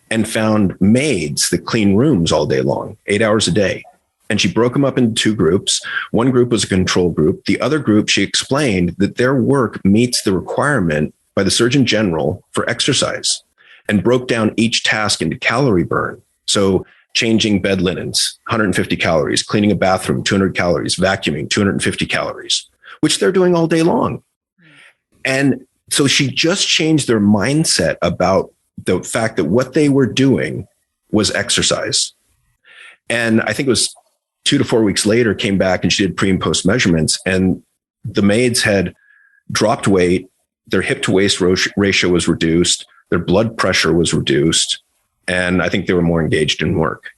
B: and found maids that clean rooms all day long, 8 hours a day. And she broke them up into 2 groups. One group was a control group. The other group, she explained that their work meets the requirement by the Surgeon General for exercise, and broke down each task into calorie burn. So changing bed linens, 150 calories, cleaning a bathroom, 200 calories, vacuuming, 250 calories, which they're doing all day long. And so she just changed their mindset about the fact that what they were doing was exercise. And I think it was 2 to 4 weeks later, came back and she did pre and post measurements, and the maids had dropped weight, their hip to waist ratio was reduced, their blood pressure was reduced, and I think they were more engaged in work.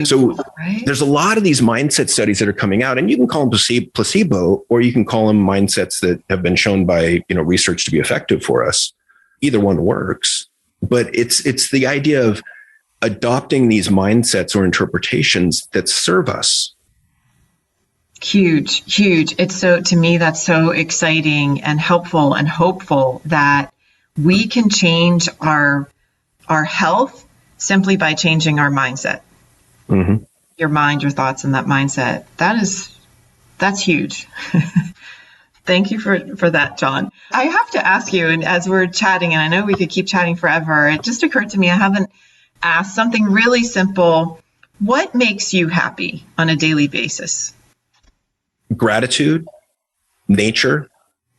B: So there's a lot of these mindset studies that are coming out, and you can call them placebo, or you can call them mindsets that have been shown by research to be effective for us. Either one works, but it's the idea of adopting these mindsets or interpretations that serve us.
A: Huge. It's to me, that's so exciting and helpful and hopeful that we can change our health simply by changing our mindset. Mm-hmm. Your mind, your thoughts, and that mindset. That's huge. Thank you for that, John. I have to ask you, and as we're chatting, and I know we could keep chatting forever, it just occurred to me, I haven't asked something really simple. What makes you happy on a daily basis?
B: Gratitude, nature,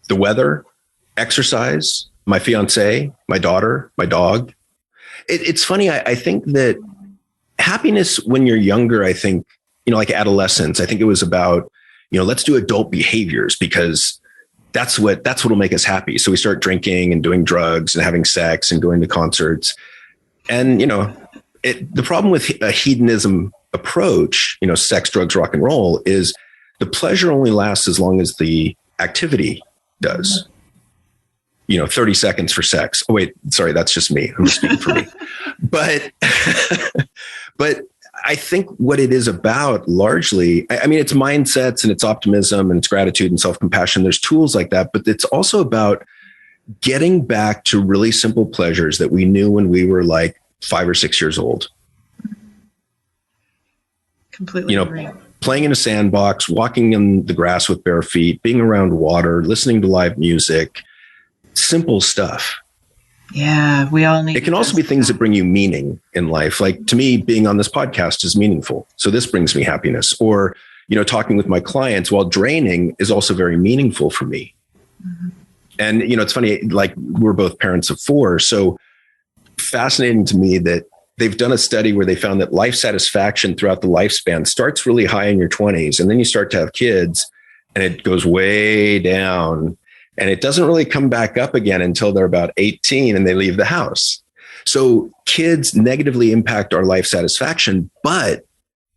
B: the weather, exercise, my fiance, my daughter, my dog. It's funny. I think that happiness when you're younger, I think, like adolescence, I think it was about, let's do adult behaviors because that's what'll make us happy. So we start drinking and doing drugs and having sex and going to concerts. And, the problem with a hedonism approach, sex, drugs, rock and roll, is the pleasure only lasts as long as the activity does. 30 seconds for sex. Oh, wait, sorry, that's just me. I'm just speaking for me. But I think what it is about largely, it's mindsets and it's optimism and it's gratitude and self-compassion. There's tools like that, but it's also about getting back to really simple pleasures that we knew when we were like 5 or 6 years old.
A: Completely agree.
B: Playing in a sandbox, walking in the grass with bare feet, being around water, listening to live music, simple stuff.
A: Yeah, we all need.
B: It can also be things that bring you meaning in life. Like to me, being on this podcast is meaningful. So this brings me happiness. Or, talking with my clients while draining is also very meaningful for me. Mm-hmm. And, it's funny, like we're both parents of 4. So fascinating to me that they've done a study where they found that life satisfaction throughout the lifespan starts really high in your 20s. And then you start to have kids and it goes way down. And it doesn't really come back up again until they're about 18 and they leave the house. So kids negatively impact our life satisfaction, but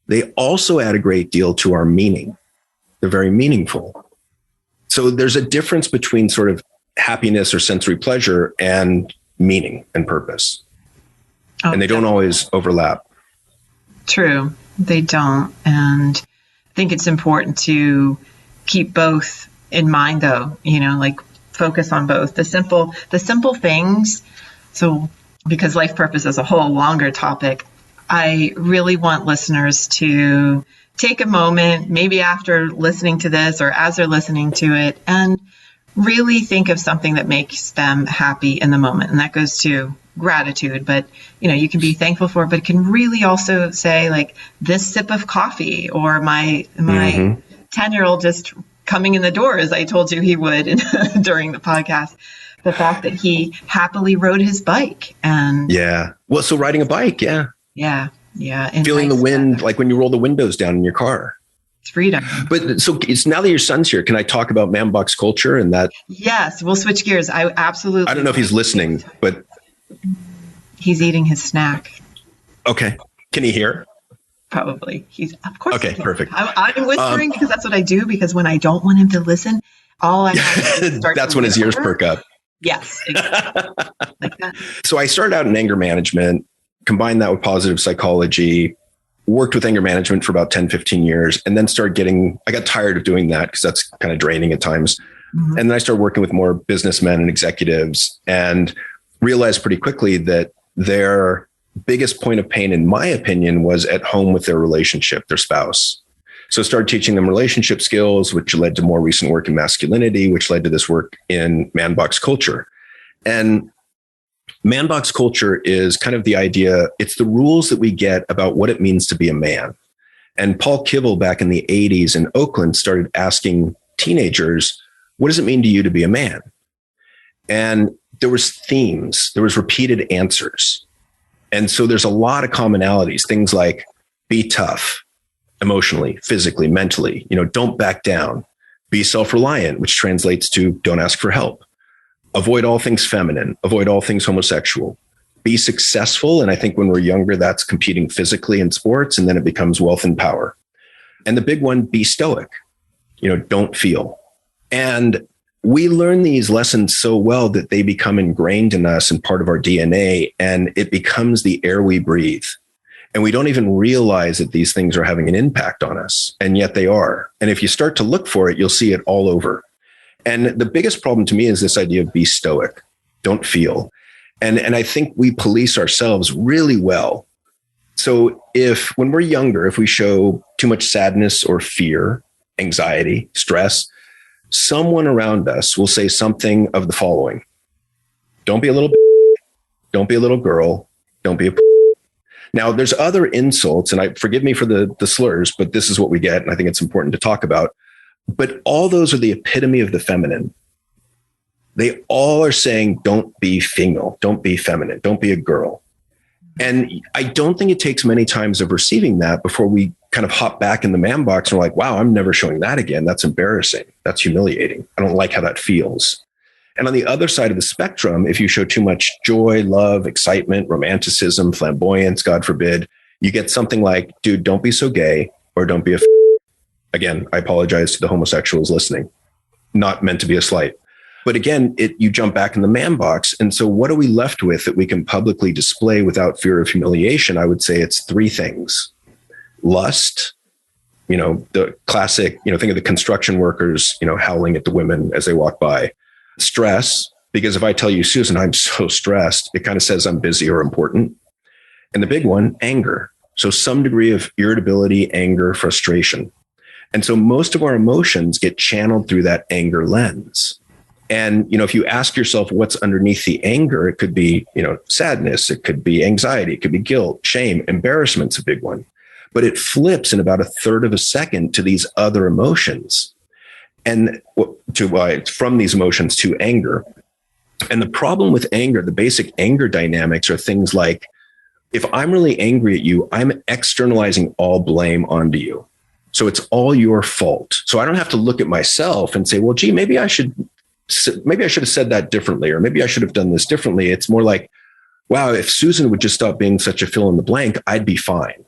B: they also add a great deal to our meaning. They're very meaningful. So there's a difference between sort of happiness or sensory pleasure and meaning and purpose. Oh, and they don't always overlap.
A: True. They don't. And I think it's important to keep both in mind, though, like focus on both the simple things. So because life purpose is a whole longer topic, I really want listeners to take a moment, maybe after listening to this or as they're listening to it, and really think of something that makes them happy in the moment. And that goes to gratitude, but you can be thankful for it, but it can really also say like this sip of coffee or my 10-year-old just coming in the door, as I told you he would during the podcast, the fact that he happily rode his bike. And
B: yeah. Well, so riding a bike. Yeah.
A: Yeah.
B: Feeling the wind, like when you roll the windows down in your car.
A: It's freedom.
B: But so it's now that your son's here, can I talk about man box culture and that?
A: Yes. We'll switch gears. I don't
B: know if he's listening, but
A: he's eating his snack.
B: Okay. Can he hear?
A: Probably. He's, of course.
B: Okay, perfect.
A: I'm whispering because that's what I do, because when I don't want him to listen, all I have to start
B: that's when his ears perk up.
A: Yes. Exactly. Like that.
B: So I started out in anger management, combined that with positive psychology, worked with anger management for about 10, 15 years, and then I got tired of doing that because that's kind of draining at times. Mm-hmm. And then I started working with more businessmen and executives and realized pretty quickly that their biggest point of pain, in my opinion, was at home with their relationship, their spouse. So I started teaching them relationship skills, which led to more recent work in masculinity, which led to this work in man box culture. And man box culture is kind of the idea, it's the rules that we get about what it means to be a man. And Paul Kivel back in the 80s in Oakland started asking teenagers, what does it mean to you to be a man? And there was themes, there was repeated answers. And so there's a lot of commonalities, things like be tough emotionally, physically, mentally, don't back down, be self-reliant, which translates to don't ask for help, avoid all things feminine, avoid all things homosexual, be successful. And I think when we're younger, that's competing physically in sports, and then it becomes wealth and power. And the big one, be stoic, don't feel. And we learn these lessons so well that they become ingrained in us and part of our DNA, and it becomes the air we breathe. And we don't even realize that these things are having an impact on us, and yet they are. And if you start to look for it, you'll see it all over. And the biggest problem to me is this idea of be stoic, don't feel. And I think we police ourselves really well. So when we're younger, if we show too much sadness or fear, anxiety, stress, someone around us will say something of the following: don't be a little bitch, don't be a little girl, don't be a pussy. Now, there's other insults, and forgive me for the slurs, but this is what we get, and I think it's important to talk about. But all those are the epitome of the feminine. They all are saying, don't be female, don't be feminine, don't be a girl. And I don't think it takes many times of receiving that before we kind of hop back in the man box and we're like, wow, I'm never showing that again. That's embarrassing. That's humiliating. I don't like how that feels. And on the other side of the spectrum, if you show too much joy, love, excitement, romanticism, flamboyance, God forbid, you get something like, dude, don't be so gay, or don't be a again, I apologize to the homosexuals listening, not meant to be a slight. But again, you jump back in the man box. And so what are we left with that we can publicly display without fear of humiliation? I would say it's three things. Lust, the classic, think of the construction workers, howling at the women as they walk by. Stress, because if I tell you, Susan, I'm so stressed, it kind of says I'm busy or important. And the big one, anger. So some degree of irritability, anger, frustration. And so most of our emotions get channeled through that anger lens. And, if you ask yourself what's underneath the anger, it could be, sadness, it could be anxiety, it could be guilt, shame, embarrassment's a big one. But it flips in about a third of a second to these other emotions, and from these emotions to anger. And the problem with anger, the basic anger dynamics are things like, if I'm really angry at you, I'm externalizing all blame onto you. So it's all your fault. So I don't have to look at myself and say, well, gee, maybe I should have said that differently, or maybe I should have done this differently. It's more like, wow, if Susan would just stop being such a fill in the blank, I'd be fine.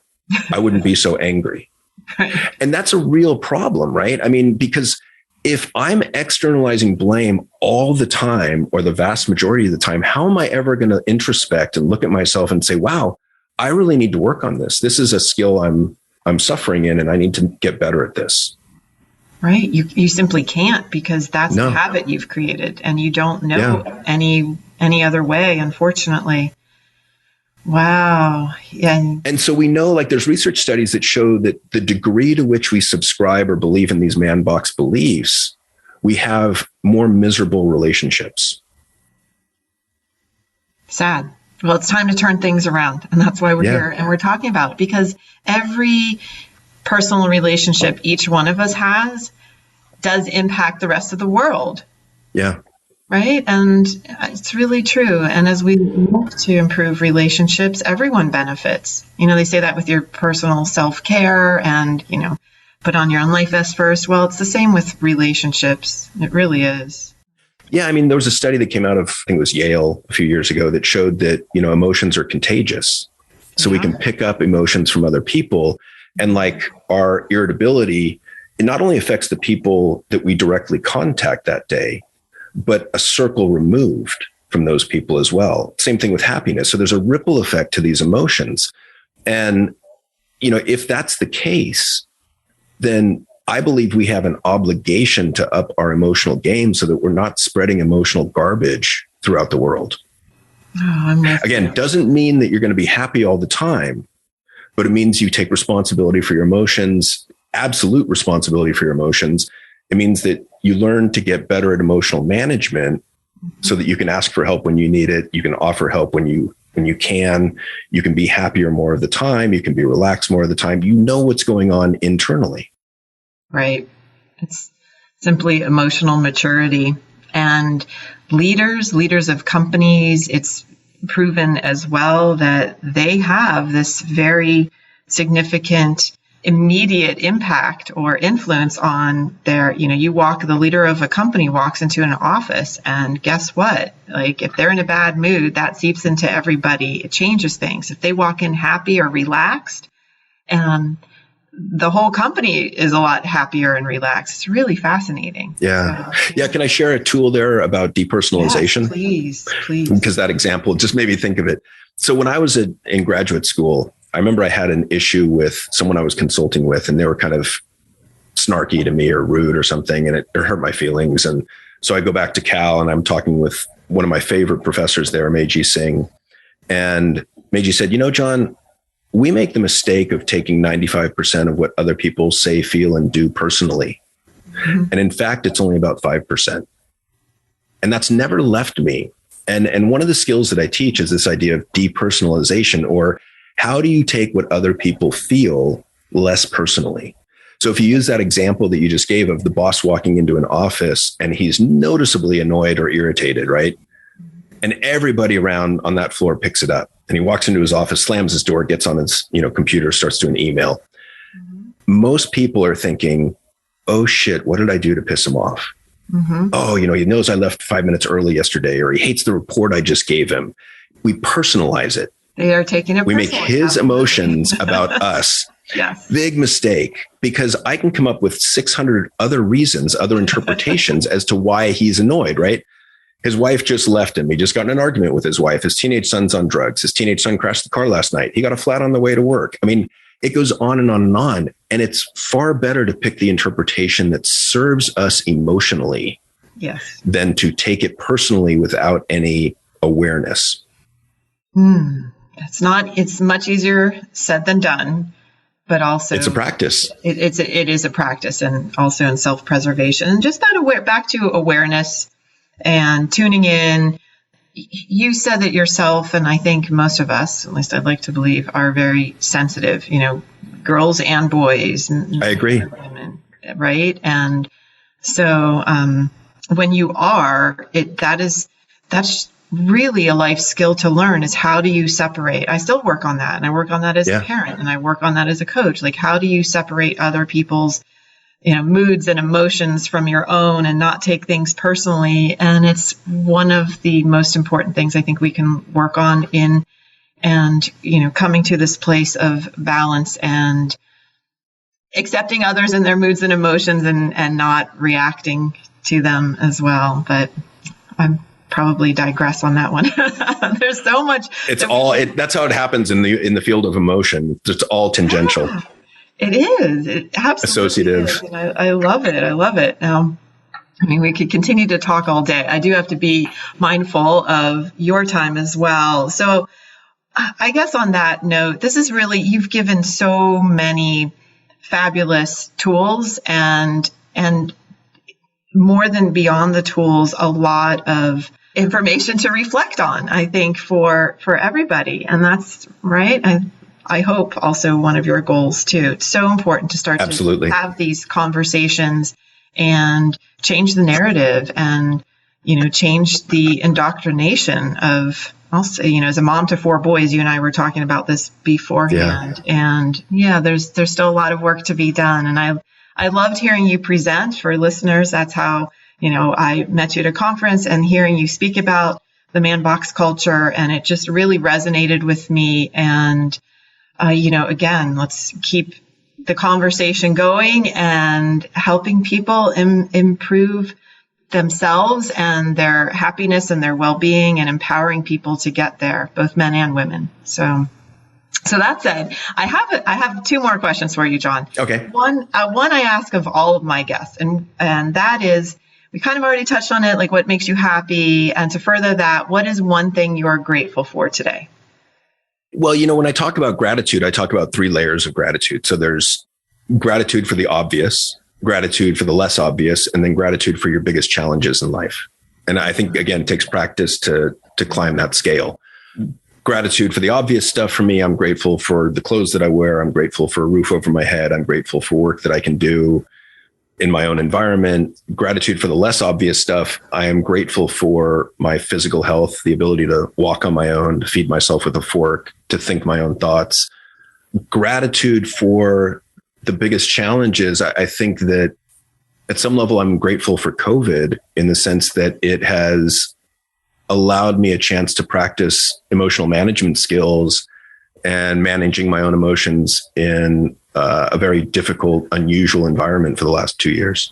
B: I wouldn't be so angry. Right. And that's a real problem, right? I mean, because if I'm externalizing blame all the time, or the vast majority of the time, how am I ever going to introspect and look at myself and say, wow, I really need to work on this. This is a skill I'm suffering in, and I need to get better at this.
A: Right. You simply can't, because that's the habit you've created, and you don't know any other way, unfortunately. Wow. Yeah.
B: And so we know, there's research studies that show that the degree to which we subscribe or believe in these man box beliefs, we have more miserable relationships.
A: Sad. Well, it's time to turn things around. And that's why we're here and we're talking about it, because every personal relationship each one of us has does impact the rest of the world.
B: Yeah.
A: Right. And it's really true. And as we look to improve relationships, everyone benefits. They say that with your personal self-care and, put on your own life vest first. Well, it's the same with relationships. It really is.
B: Yeah. I mean, there was a study that came out of, I think it was Yale a few years ago, that showed that, emotions are contagious. So we can pick up emotions from other people. And our irritability, it not only affects the people that we directly contact that day, but a circle removed from those people as well. Same thing with happiness. So there's a ripple effect to these emotions. And, if that's the case, then I believe we have an obligation to up our emotional game so that we're not spreading emotional garbage throughout the world. Again, doesn't mean that you're going to be happy all the time, but it means you take responsibility for your emotions, absolute responsibility for your emotions. It means that you learn to get better at emotional management so that you can ask for help when you need it. You can offer help when you can be happier more of the time. You can be relaxed more of the time. You know what's going on internally.
A: Right. It's simply emotional maturity. And leaders of companies, it's proven as well that they have this very significant immediate impact or influence on their, the leader of a company walks into an office, and guess what? Like, if they're in a bad mood, that seeps into everybody. It changes things. If they walk in happy or relaxed, the whole company is a lot happier and relaxed. It's really fascinating.
B: Yeah. Yeah. Can I share a tool there about depersonalization?
A: Yes, please.
B: Because that example just made me think of it. So when I was in graduate school, I remember I had an issue with someone I was consulting with, and they were kind of snarky to me or rude or something, and it hurt my feelings. And so I go back to Cal, and I'm talking with one of my favorite professors there, Meiji Singh. And Meiji said, John, we make the mistake of taking 95% of what other people say, feel, and do personally. Mm-hmm. And in fact, it's only about 5%. And that's never left me. And one of the skills that I teach is this idea of depersonalization, or how do you take what other people feel less personally? So if you use that example that you just gave of the boss walking into an office and he's noticeably annoyed or irritated, right? And everybody around on that floor picks it up. And he walks into his office, slams his door, gets on his computer, starts doing email. Mm-hmm. Most people are thinking, oh shit, what did I do to piss him off? Mm-hmm. Oh, he knows I left 5 minutes early yesterday, or he hates the report I just gave him. We personalize it.
A: They are taking it.
B: We make his emotions about us.
A: Yes.
B: Big mistake, because I can come up with 600 other reasons, other interpretations as to why he's annoyed, right? His wife just left him. He just got in an argument with his wife. His teenage son's on drugs. His teenage son crashed the car last night. He got a flat on the way to work. I mean, it goes on and on and on. And it's far better to pick the interpretation that serves us emotionally,
A: yes,
B: than to take it personally without any awareness.
A: It's much easier said than done, but also
B: it's a practice.
A: It is a practice, and also in self-preservation, and just that back to awareness and tuning in. You said that yourself, and I think most of us, at least I'd like to believe, are very sensitive, girls and boys.
B: I agree.
A: Women, right? And so when you are, that's really a life skill to learn, is how do you separate? I still work on that, and I work on that as a parent, and I work on that as a coach. Like, how do you separate other people's moods and emotions from your own and not take things personally? And it's one of the most important things I think we can work on coming to this place of balance and accepting others and their moods and emotions, and not reacting to them as well. But I'm probably digress on that one. There's so much. That's how it happens in the field of emotion. It's all tangential. Yeah. It is. It absolutely
B: associative.
A: Is. And I love it. I love it. We could continue to talk all day. I do have to be mindful of your time as well. So I guess on that note, this is really, you've given so many fabulous tools, and more than beyond the tools, a lot of information to reflect on, I think, for everybody. And that's right. I hope also one of your goals too. It's so important to start
B: Absolutely.
A: To have these conversations and change the narrative, and, change the indoctrination of, also, as a mom to 4 boys, you and I were talking about this beforehand. Yeah. And there's still a lot of work to be done. And I loved hearing you present. For listeners, that's how, I met you at a conference, and hearing you speak about the man box culture, and it just really resonated with me. And again, let's keep the conversation going and helping people improve themselves and their happiness and their well-being, and empowering people to get there, both men and women. So that said, I have 2 more questions for you, John.
B: Okay.
A: One I ask of all of my guests, and that is, we kind of already touched on it, like what makes you happy, and to further that, what is one thing you're grateful for today?
B: Well, when I talk about gratitude, I talk about 3 layers of gratitude. So there's gratitude for the obvious, gratitude for the less obvious, and then gratitude for your biggest challenges in life. And I think, again, it takes practice to climb that scale. Gratitude for the obvious stuff for me, I'm grateful for the clothes that I wear. I'm grateful for a roof over my head. I'm grateful for work that I can do in my own environment. Gratitude for the less obvious stuff, I am grateful for my physical health, the ability to walk on my own, to feed myself with a fork, to think my own thoughts. Gratitude for the biggest challenge is I think that at some level, I'm grateful for COVID in the sense that it has allowed me a chance to practice emotional management skills and managing my own emotions in a very difficult, unusual environment for the last 2 years.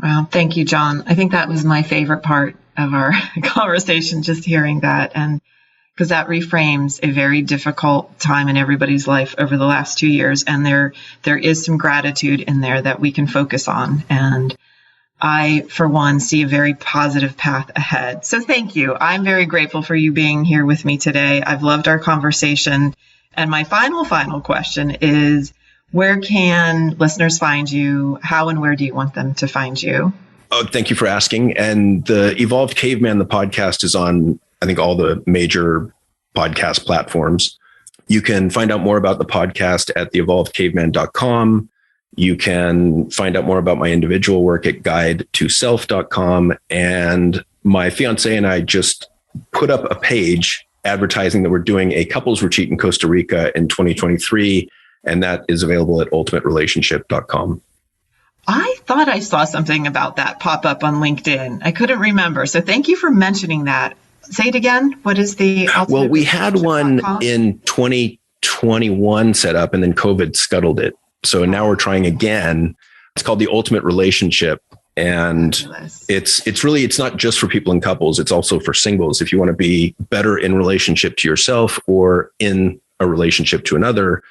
A: Well, thank you, John. I think that was my favorite part of our conversation, just hearing that. And because that reframes a very difficult time in everybody's life over the last 2 years. And there is some gratitude in there that we can focus on. And I, for one, see a very positive path ahead. So thank you. I'm very grateful for you being here with me today. I've loved our conversation. And my final question is, where can listeners find you? How and where do you want them to find you?
B: Oh, thank you for asking. And the Evolved Caveman, the podcast, is on, I think, all the major podcast platforms. You can find out more about the podcast at theevolvedcaveman.com. You can find out more about my individual work at guidetoself.com. And my fiance and I just put up a page advertising that we're doing a couples retreat in Costa Rica in 2023. And that is available at ultimaterelationship.com.
A: I thought I saw something about that pop up on LinkedIn. I couldn't remember. So thank you for mentioning that. Say it again. What is the ultimate?
B: Well, we had one in 2021 set up and then COVID scuttled it. So now we're trying again. It's called The Ultimate Relationship. And it's not just for people in couples. It's also for singles. If you want to be better in relationship to yourself or in a relationship to another,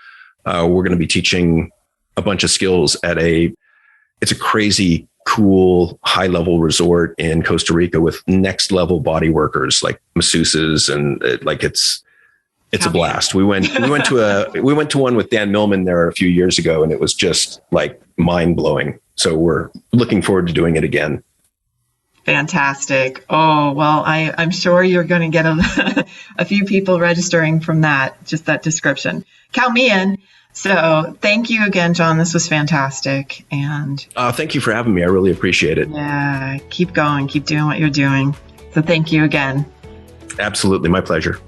B: we're going to be teaching a bunch of skills at it's a crazy cool high level resort in Costa Rica with next level body workers like masseuses, and it's a blast. We went to one with Dan Millman there a few years ago, and it was just like mind blowing. So we're looking forward to doing it again.
A: Fantastic. Oh, well, I'm sure you're going to get a few people registering from that, just that description. Count me in. So thank you again, John. This was fantastic. And
B: thank you for having me. I really appreciate it.
A: Yeah, keep going. Keep doing what you're doing. So thank you again.
B: Absolutely. My pleasure.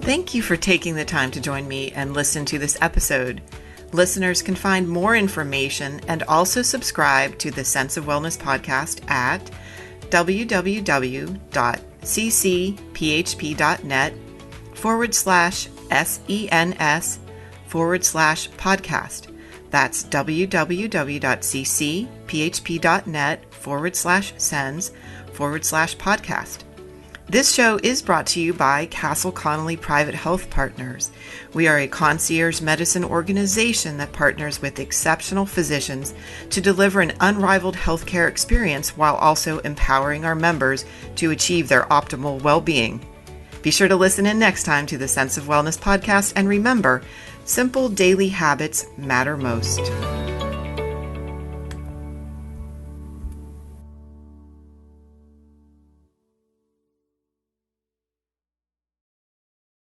A: Thank you for taking the time to join me and listen to this episode. Listeners can find more information and also subscribe to the Sense of Wellness podcast at www.ccphp.net/SENS/podcast. That's www.ccphp.net/SENS/podcast. This show is brought to you by Castle Connolly Private Health Partners. We are a concierge medicine organization that partners with exceptional physicians to deliver an unrivaled healthcare experience while also empowering our members to achieve their optimal well-being. Be sure to listen in next time to the Sense of Wellness podcast, and remember, simple daily habits matter most.